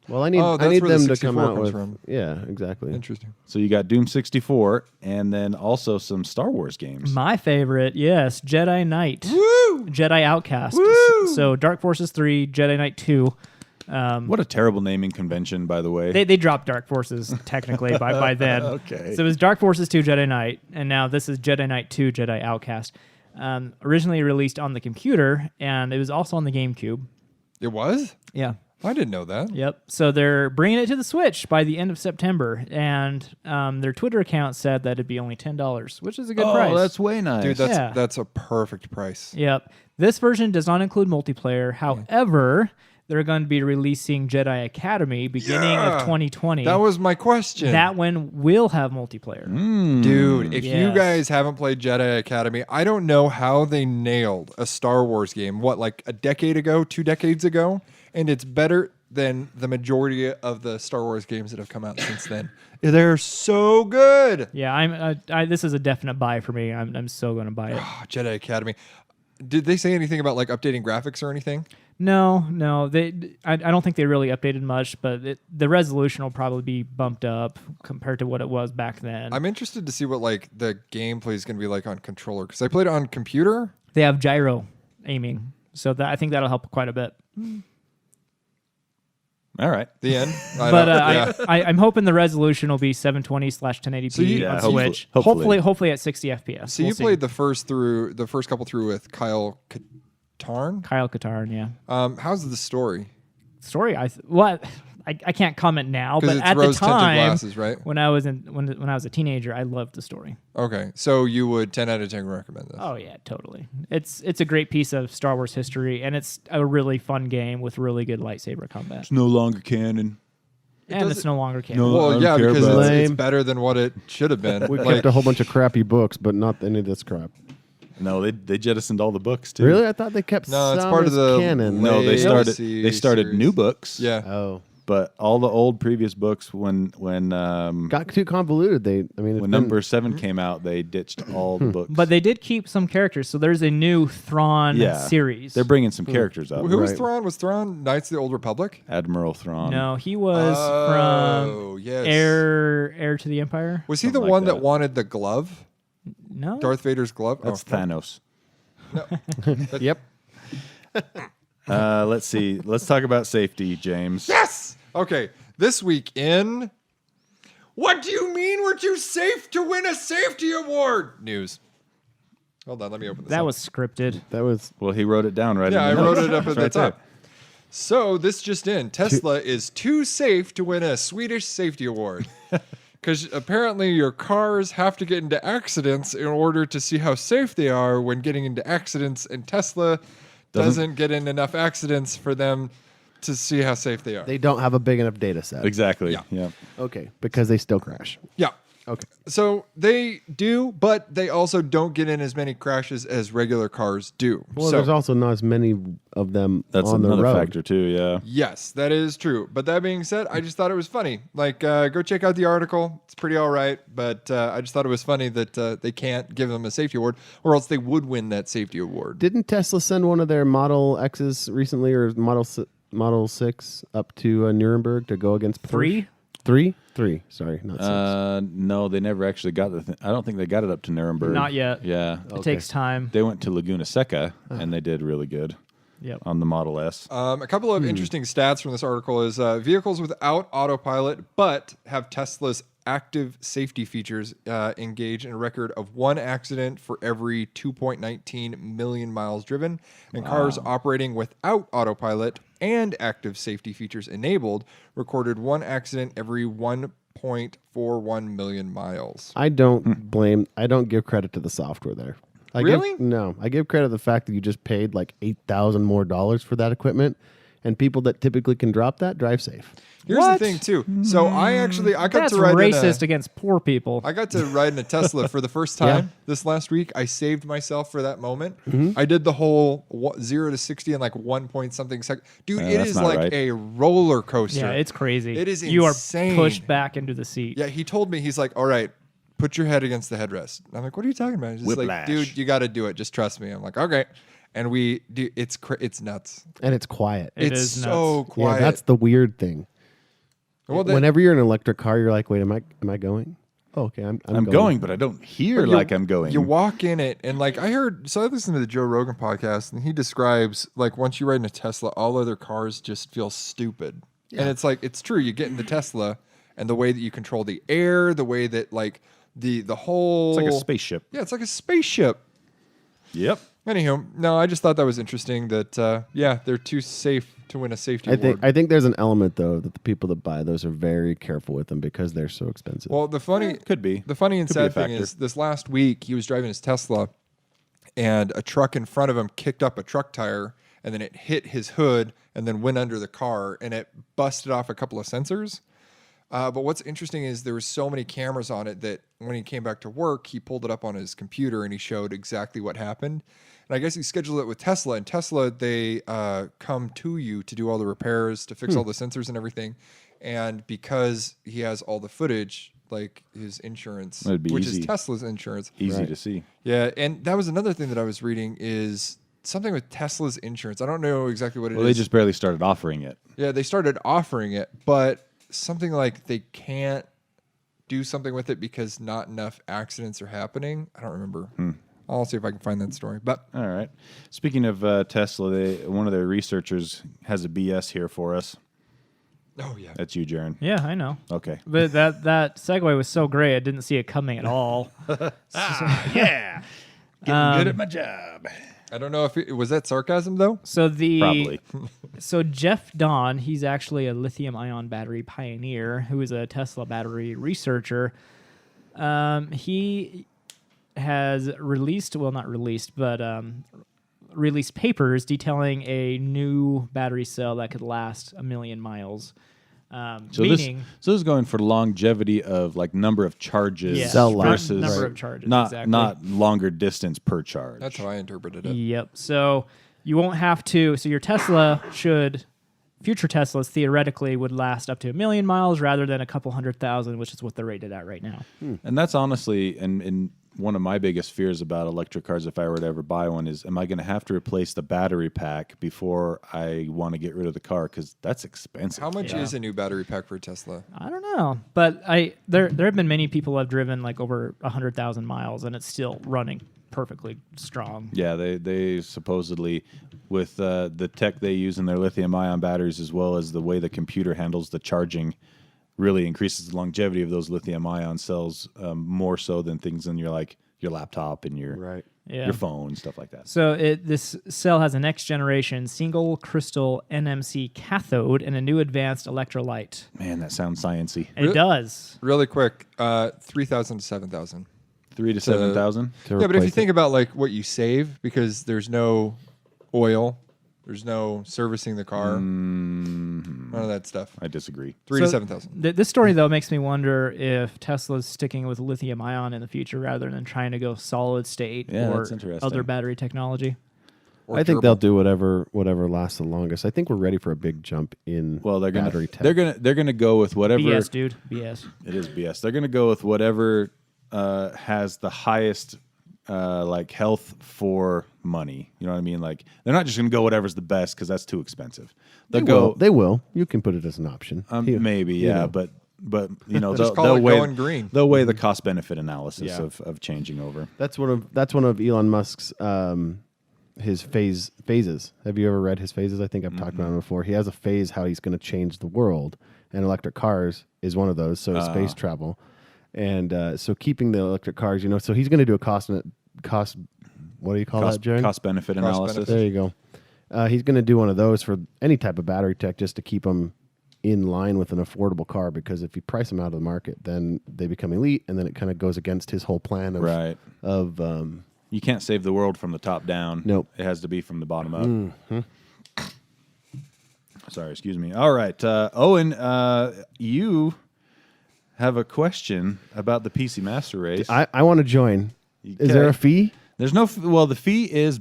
Well, I need Oh, I that's need where the them to 64 come out comes with. from. Yeah, exactly. Interesting. So you got Doom 64 and then also some Star Wars games. My favorite, yes, Jedi Knight. Woo! Jedi Outcast. Woo! So Dark Forces 3, Jedi Knight 2. What a terrible naming convention, by the way. They dropped Dark Forces technically by then. Okay. So it was Dark Forces 2 Jedi Knight, and now this is Jedi Knight 2 Jedi Outcast. Originally released on the computer, and it was also on the GameCube. It was? Yeah. I didn't know that. Yep. So they're bringing it to the Switch by the end of September, and their Twitter account said that it'd be only $10, which is a good price. Oh, that's way nice. Dude, Yeah. that's a perfect price. Yep. This version does not include multiplayer. However, they're going to be releasing Jedi Academy beginning of 2020. That was my question. That one will have multiplayer. Dude, if you Yes. guys haven't played Jedi Academy, I don't know how they nailed a Star Wars game, like a decade ago, 2 decades ago, and it's better than the majority of the Star Wars games that have come out since then. They're so good. Yeah, this is a definite buy for me. I'm so going to buy it. Oh, Jedi Academy. Did they say anything about like updating graphics or anything? No, I don't think they really updated much, but the resolution will probably be bumped up compared to what it was back then. I'm interested to see what like the gameplay is going to be like on controller because I played it on computer. They have gyro aiming, so I think that'll help quite a bit. All right. The end. But I'm hoping the resolution will be 720/1080p So you- on Yeah, Switch. hopefully. Hopefully at 60 FPS. So We'll you see. played the first couple through with Kyle Katarn. Kyle Katarn, yeah. How's the story? Story, I can't comment now, Because but it's at the rose-tinted time glasses, right? when I was when I was a teenager, I loved the story. Okay, so you would 10 out of 10 recommend this? Oh yeah, totally. It's a great piece of Star Wars history, and it's a really fun game with really good lightsaber combat. It's no longer canon. And it's no longer canon. No. I Well, don't yeah, care because about it's Lame. better than what it should have been. We Like, kept a whole bunch of crappy books, but not any of this crap. No, they jettisoned all the books too. Really? I thought they kept No, it's some part of as the canon. No, they started Legacy started new series. books. yeah. Oh, But all the old previous books when got too convoluted. when number 7 came out, they ditched all the books. But they did keep some characters, so there's a new Thrawn series. They're bringing some characters up. Who was Right. Thrawn? Was Thrawn Knights of the Old Republic? Admiral Thrawn. No, he was Oh, from yes. Heir to the Empire. Was he the Something like one that that. wanted the glove? No, Darth Vader's glove? That's Oh, no. Thanos. yep. Let's see. Let's talk about safety, James. Yes! Okay, this week in What do you mean we're too safe to win a safety award? News. Hold on, let me open this that up. was scripted. That was Well, he wrote it down right. Yeah, I in the wrote notes. it up at It's the right there. top. So this just in. Tesla is too safe to win a Swedish safety award. Because apparently your cars have to get into accidents in order to see how safe they are when getting into accidents, and Tesla doesn't get in enough accidents for them to see how safe they are. they don't have a big enough data set. Exactly. Yeah. Yeah. Okay, because they still crash. Yeah. Okay. So they do, but they also don't get in as many crashes as regular cars do. Well, so, there's also not as many of them That's on the another road. factor too. Yeah. yes, that is true. But that being said, I just thought it was funny. Like, go check out the article. It's pretty all right. But I just thought it was funny that they can't give them a safety award, or else they would win that safety award. Didn't Tesla send one of their Model X's recently, or Model 6 up to Nuremberg to go against Porsche? 3? 3? Sorry, not 6. No, they never actually got I don't think they got it up to Nuremberg. Not yet. Yeah. It takes time. They went to Laguna Seca and they did really good Yep. on the Model S. A couple of interesting stats from this article is vehicles without autopilot but have Tesla's active safety features engage in a record of one accident for every 2.19 million miles driven, and cars operating without autopilot and active safety features enabled recorded one accident every 1.41 million miles. I don't give credit to the software there. Really? No, I give credit to the fact that you just paid like $8,000 more for that equipment, and people that typically can drop that drive safe. Here's the thing too. So I got That's to ride racist against poor people. I got to ride in a Tesla for the first time this last week. I saved myself for that moment. I did the whole 0 to 60 in like 1 point something second. Dude, it that's is not like right. a roller coaster. Yeah, it's crazy. It is You insane. are pushed back into the seat. Yeah, he told me, he's like, all right, put your head against the headrest. I'm like, what are you talking about? He's just like, Whiplash. dude, you got to do it. Just trust me. I'm like, okay. And it's nuts. And it's quiet. It It's is so nuts. quiet. Yeah, that's the weird thing. Well, Whenever you're in an electric car, you're like, wait, am I going? Oh, okay, I'm going, but I don't hear But like I'm going. You walk in it, and like I listened to the Joe Rogan podcast, and he describes like once you ride in a Tesla, all other cars just feel stupid. And it's like, it's true. You get in the Tesla, and the way that you control the air, the way that like the whole. It's like a spaceship. Yeah, it's like a spaceship. Yep. Anywho, no, I just thought that was interesting that, they're too safe to win a safety award. I think there's an element though that the people that buy those are very careful with them because they're so expensive. Well, the funny Could be. The funny and Could be a sad thing factor. is this last week he was driving his Tesla and a truck in front of him kicked up a truck tire and then it hit his hood and then went under the car and it busted off a couple of sensors. But what's interesting is there were so many cameras on it that when he came back to work, he pulled it up on his computer and he showed exactly what happened. And I guess he scheduled it with Tesla. And Tesla, they come to you to do all the repairs, to fix all the sensors and everything. And because he has all the footage, like his insurance, That'd be which easy. is Tesla's insurance. Easy Right. to see. Yeah, and that was another thing that I was reading is something with Tesla's insurance. I don't know exactly what it is. Well, they just barely started offering it. Yeah, they started offering it, but something like they can't do something with it because not enough accidents are happening. I don't remember. I'll see if I can find that story. But All right. Speaking of Tesla, one of their researchers has a BS here for us. oh yeah, That's you, Jaron. Yeah, I know. Okay. But that segue was so great, I didn't see it coming at all. Yeah. Getting good at my job. I don't know if was that sarcasm though. So Probably. So Jeff Don, he's actually a lithium-ion battery pioneer who is a Tesla battery researcher. He has released papers detailing a new battery cell that could last 1 million miles. So Meaning, this is going for longevity of like number of charges yeah, Cell life. versus number of charges, not exactly. not longer distance per charge. That's how I interpreted it. Yep. So you won't have to. So your Tesla future Teslas theoretically would last up to 1 million miles rather than a couple 100,000, which is what they're rated at right now. And that's honestly, and one of my biggest fears about electric cars, if I were to ever buy one, is am I going to have to replace the battery pack before I want to get rid of the car? Because that's expensive. How much Yeah. is a new battery pack for a Tesla? I don't know, but there have been many people who have driven like over 100,000 miles and it's still running perfectly strong. Yeah, they supposedly, with the tech they use in their lithium-ion batteries, as well as the way the computer handles the charging, really increases the longevity of those lithium-ion cells more so than things in your laptop and your Yeah. phone, stuff like that. So this cell has a next generation single crystal NMC cathode and a new advanced electrolyte. Man, that sounds sciencey. It does. Really quick, 3,000 to 7,000. 3 to 7,000. Yeah, but if you think about like what you save, because there's no oil, there's no servicing the car, none of that stuff. I disagree. 3 to So 7,000. This story, though, makes me wonder if Tesla's sticking with lithium ion in the future rather than trying to go solid state Yeah, or that's interesting. other battery technology. Or I think durable. they'll do whatever lasts the longest. I think we're ready for a big jump in Well, they're gonna battery tech. they're gonna go with whatever. BS, dude. BS. It is BS. They're gonna go with whatever has the highest like health for money. You know what I mean? Like they're not just gonna go whatever's the best because that's too expensive. They'll go They will. You can put it as an option. maybe, you yeah, know. but you know Just they'll, call it weigh, going green. They'll weigh the cost benefit analysis Yeah. of changing over. That's one of Elon Musk's his phases. Have you ever read his phases? I think I've talked about him before. He has a phase how he's going to change the world, and electric cars is one of those. So is space travel, and so keeping the electric cars, so he's going to do a cost. What do you call that, Jared? Cost benefit analysis. benefit. There you go. He's going to do one of those for any type of battery tech just to keep them in line with an affordable car, because if you price them out of the market, then they become elite, and then it kind of goes against his whole plan of Right. You can't save the world from the top down. Nope. It has to be from the bottom up. Sorry, excuse me. All right, Owen, you have a question about the PC Master Race. I want to join. Is there a fee? There's no well. The fee is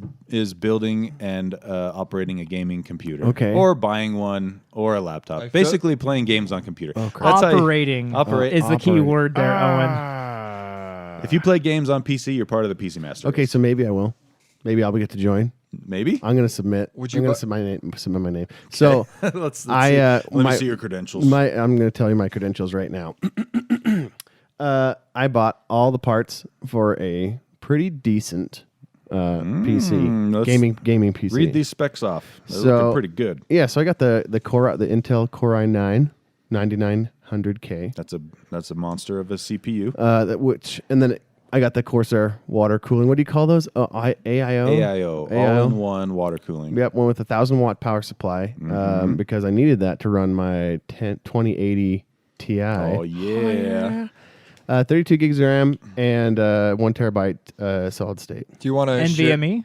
building and operating a gaming computer, Okay. or buying one or a laptop. feel- Basically, playing games on computer. crap. That's how you- Operating operate is the key operating. word there, Owen. If you play games on PC, you're part of the PC Master. Okay, Race. so maybe I will. Maybe I'll get to join. Maybe. I'm gonna submit. Would I'm you gonna bu- submit my name. So let's see. let Let me see your credentials. I'm going to tell you my credentials right now. I bought all the parts for a pretty decent PC, let's gaming PC. Read these specs off. They're So- looking pretty good. Yeah, so I got the Intel Core i9 9900K, That's a monster of a CPU. and then I got the Corsair water cooling. What do you call those? AIO. AIO, all-in-one water cooling. Yep, one with a 1,000-watt power supply because I needed that to run my 2080 Ti. Oh yeah. 32 gigs of RAM and 1 terabyte solid state. Do you want to NVMe.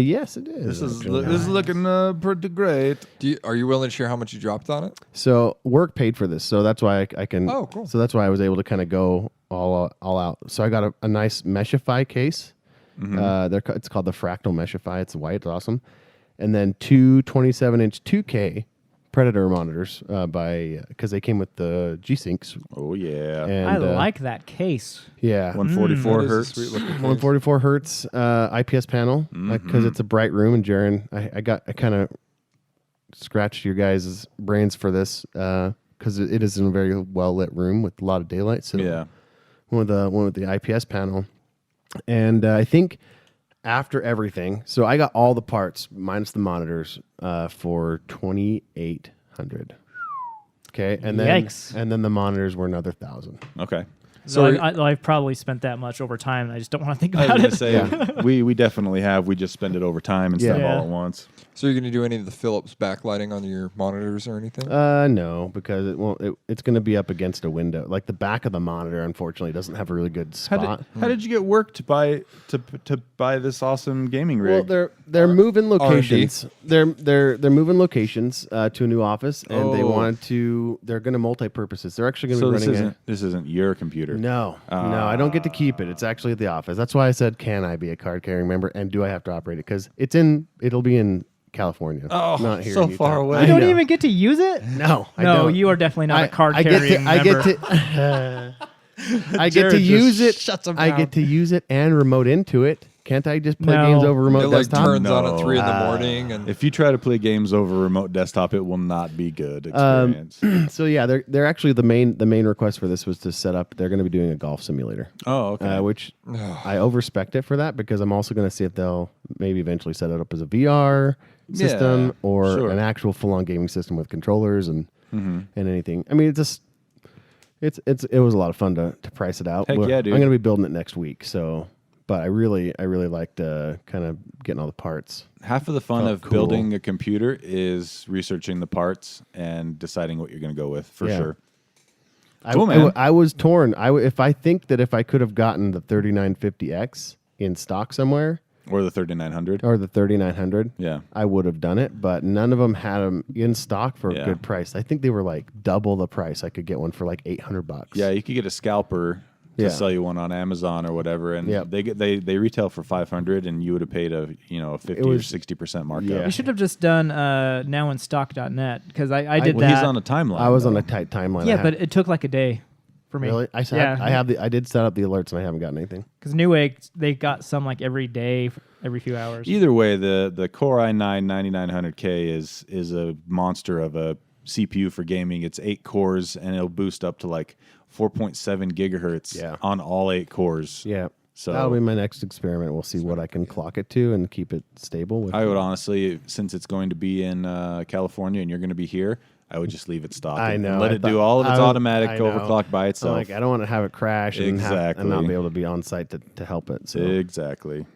Yes, it is. This actually. is looking pretty great. Are you willing to share how much you dropped on it? So work paid for this, so that's why I can. Oh, cool. So that's why I was able to kind of go all out. So I got a nice Meshify case. It's called the Fractal Meshify. It's white. It's awesome. And then two 27-inch 2K Predator monitors because they came with the G-Syncs. Oh yeah. And, I like that case. Yeah. 144 That is a hertz. sweet looking case. 144 hertz IPS panel because it's a bright room. And Jaron, I kind of scratched your guys' brains for this because it is in a very well lit room with a lot of daylight. So Yeah. one with the IPS panel, and I think after everything, so I got all the parts minus the monitors for 2,800. Okay, and then Yikes. the monitors were another 1,000. Okay. So So I've probably spent that much over time. I just don't want to think I about was it. gonna say we definitely have. We just spend it over time instead of Yeah. all at once. So you're going to do any of the Philips backlighting on your monitors or anything? No, because it won't. It's going to be up against a window. Like the back of the monitor, unfortunately, doesn't have a really good spot. How did you get work to buy this awesome gaming rig? Well, they're moving locations. They're moving locations to a new office, and they Oh. wanted to. They're going to multi-purposes. They're actually going to so be this running. isn't your computer. No, I don't get to keep it. It's actually at the office. That's why I said, can I be a card-carrying member, and do I have to operate it? Because it'll be in California. Oh, not here. so in Utah. far away. I You don't know. even get to use it? No, I No, don't. you are definitely not a card I carrying member. I get to Jared just use it. shuts him I down. get to use it and remote into it. Can't I just play No. games over remote it like desktop? turns on No. at 3 in the morning, and If you try to play games over remote desktop, it will not be good experience. So yeah, they're actually the main request for this was to set up. They're going to be doing a golf simulator, Oh, okay. which I overspec'd it for that because I'm also going to see if they'll maybe eventually set it up as a VR system Yeah, or sure. an actual full-on gaming system with controllers and anything. I mean, it was a lot of fun to price it out. Heck yeah, dude. I'm going to be building it next week, so. But I really liked kind of getting all the parts. Half of the fun Felt of cool. building a computer is researching the parts and deciding what you're going to go with, for Yeah. sure. I, Cool, I man. I was torn. If I think that if I could have gotten the 3950X in stock somewhere Or the 3900. or the 3900, Yeah. I would have done it. But none of them had them in stock for a Yeah. good price. I think they were like double the price. I could get one for like $800. Yeah, you could get a scalper to Yeah. sell you one on Amazon or whatever, and Yep. they retail for $500, and you would have paid a 50 or was- 60% markup. Yeah. You should have just done nowinstock.net because I did Well, that. he's on a timeline. I was on though. a tight timeline. yeah, but it took like a day for me. really, I did set up the alerts and I haven't gotten anything. Because Newegg, they got some like every day, every few hours. Either way, the Core i9 9900K is a monster of a CPU for gaming. It's 8 cores, and it'll boost up to like 4.7 gigahertz Yeah. on all 8 cores. Yeah. So That'll be my next experiment. We'll see what I can clock it to and keep it stable. With I would honestly, since it's going to be in California and you're going to be here, I would just leave it stock. I and know. let I it do thought- all of its I was- automatic I know. overclock by I'm itself. like, I don't want to have it crash and not Exactly. be able to be on site to help it. So Exactly.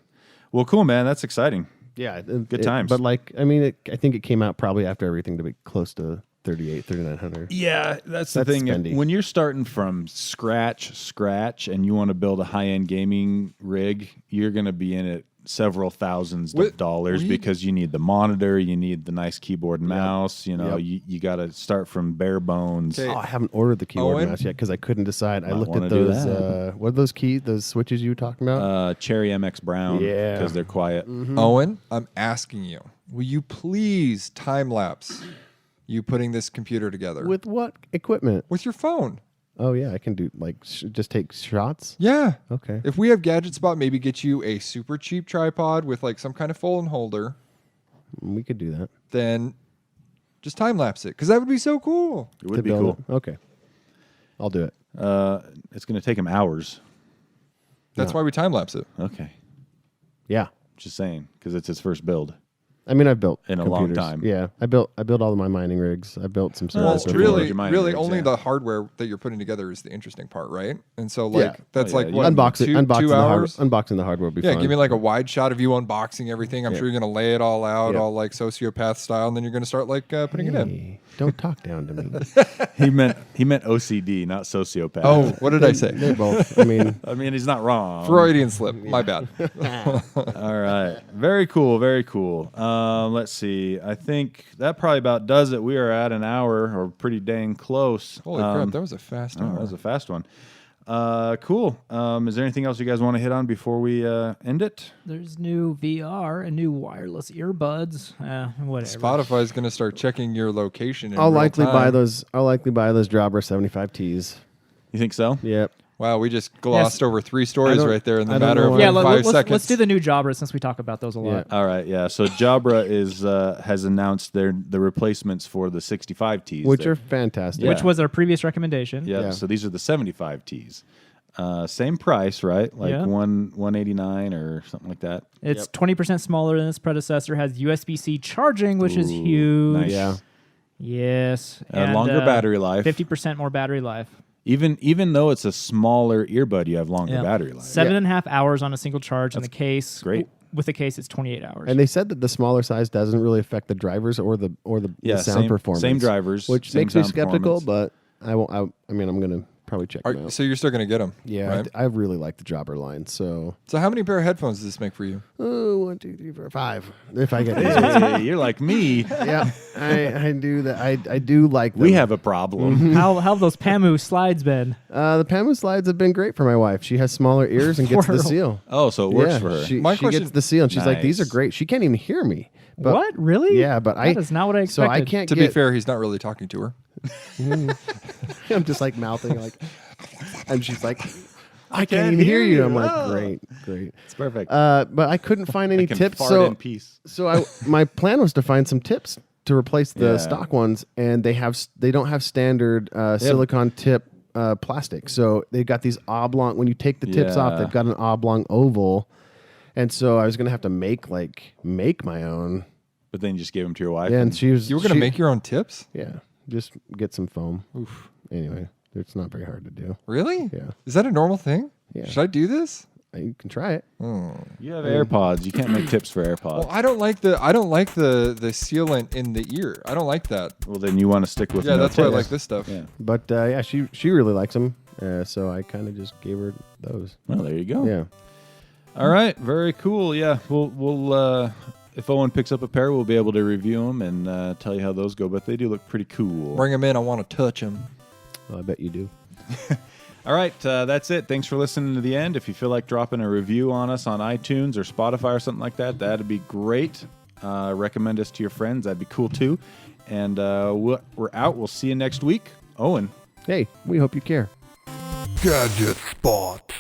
Well, cool, man. That's exciting. yeah, Good times. But like, I mean, I think it came out probably after everything to be close to 3900. Yeah, that's the That's thing. spendy. When you're starting from scratch, and you want to build a high-end gaming rig, you're going to be in it several thousands What- of dollars we- because you need the monitor, you need the nice keyboard and mouse. You know, Yep. you got to start from bare bones. Okay. Oh, I haven't ordered the keyboard Owen? mouse yet because I couldn't decide. I Might looked wanna at do those. that. What are those switches you were talking about? Cherry MX Brown, Yeah. because they're quiet. Owen, I'm asking you, will you please time lapse you putting this computer together With what equipment? with your phone? Oh yeah, I can do just take shots. Yeah. Okay. If we have Gadget Spot, maybe get you a super cheap tripod with like some kind of fold and holder, We could do that. then just time lapse it because that would be so cool. It would To be build cool. it. Okay. I'll do it. It's going to take them hours. That's why we time lapse it. Okay, Yeah. just saying, because it's his first build. I mean, I've built In a long computers. time. Yeah, I built all of my mining rigs. I built some Well, servers. true. before. really, Your mining really, rigs, only yeah. the hardware that you're putting together is the interesting part, right? And so, like, Yeah. that's Oh, yeah, like you what Unbox it. two Unboxing the hours. unboxing the hardware would be Yeah, fun. give me like a wide shot of you unboxing everything. I'm Yeah. sure you're gonna lay it all out, Yeah. all like sociopath style, and then you're gonna start like putting it in. Hey, don't talk down to me. He meant OCD, not sociopath. Oh, what did I say? They're both. I mean, I mean, he's not wrong. Freudian slip. My bad. All right. Very cool. Very cool. Let's see. I think that probably about does it. We are at an hour or pretty dang close. Holy crap, that was a fast Oh, hour. that was a fast one. Cool. Is there anything else you guys want to hit on before we end it? There's new VR and new wireless earbuds. Whatever. Spotify's gonna start checking your location. In I'll real likely buy time. those. I'll likely buy those Jabra 75Ts. You think so? Yep. Wow, we just glossed over 3 stories don't- right there in the I don't matter know of why. Yeah, like 5 seconds. let's do the new Jabra since we talk about those a lot. Yeah. All right. Yeah. So Jabra has announced the replacements for the 65Ts, Which are fantastic. Yeah. Which was our previous recommendation. Yeah, Yeah. so these are the 75Ts. Same price, right? Like Yeah. 189 or something like that. It's 20% smaller than its predecessor. Has USB-C charging, which is Ooh, huge. nice. Yeah. Yes. Longer battery life. 50% more battery life. Even though it's a smaller earbud, you have longer Yeah. battery life. 7.5 hours on a single charge in the case. great. With the case, it's 28 hours. And they said that the smaller size doesn't really affect the drivers or the Yeah, sound same- performance. same drivers, which same makes me sound skeptical. performance. But I won't. I mean, I'm gonna probably check them out. So you're still gonna get them? Yeah, Right? I really like the Jabra line. So So how many pair of headphones does this make for you? 1, 2, 3, 4, 5. If I get these. Hey, you're like me. Yeah, I do that. I do like them. We have a problem. how have those Pamu slides been? The Pamu slides have been great for my wife. She has smaller ears and gets the Squirrel. seal. Oh, so it works Yeah, for her. She My gets question- the seal, and she's like, "These are Nice. great." She can't even hear me. But, What? Really? Yeah, but That is not what I So I expected. can't To get. be fair, he's not really talking to her. I'm just like mouthing like, and she's like, "I can't can't even hear hear you." you. I'm like, Oh. "Great." It's perfect. But I couldn't find any can tips. fart So in peace. my plan was to find some tips to replace the Yeah. stock ones, and they don't have standard silicon tip plastic. So they've got these oblong. When you take the tips off, Yeah. they've got an oblong oval. And so I was gonna have to make my own. But then you just gave them to your wife. Yeah, and and- she was. You were gonna make your own tips? Yeah, just get some foam. Oof. Anyway, it's not very hard to do. Really? Yeah. Is that a normal thing? Yeah. Should I do this? You can try it. you have AirPods. You can't make tips for AirPods. Well, I don't like the sealant in the ear. I don't like that. Well, then you want to stick with Yeah, no that's why I tips. like this stuff. Yeah. But yeah, she really likes them. So I kind of just gave her those. Well, there you go. Yeah. All right, very cool. Yeah, we'll if Owen picks up a pair, we'll be able to review them and tell you how those go. But they do look pretty cool. Bring them in. I want to touch them. Well, I bet you do. All right, that's it. Thanks for listening to the end. If you feel like dropping a review on us on iTunes or Spotify or something like that, that'd be great. Recommend us to your friends. That'd be cool too. And we're out. We'll see you next week. Owen. Hey, we hope you care. Gadget Spot.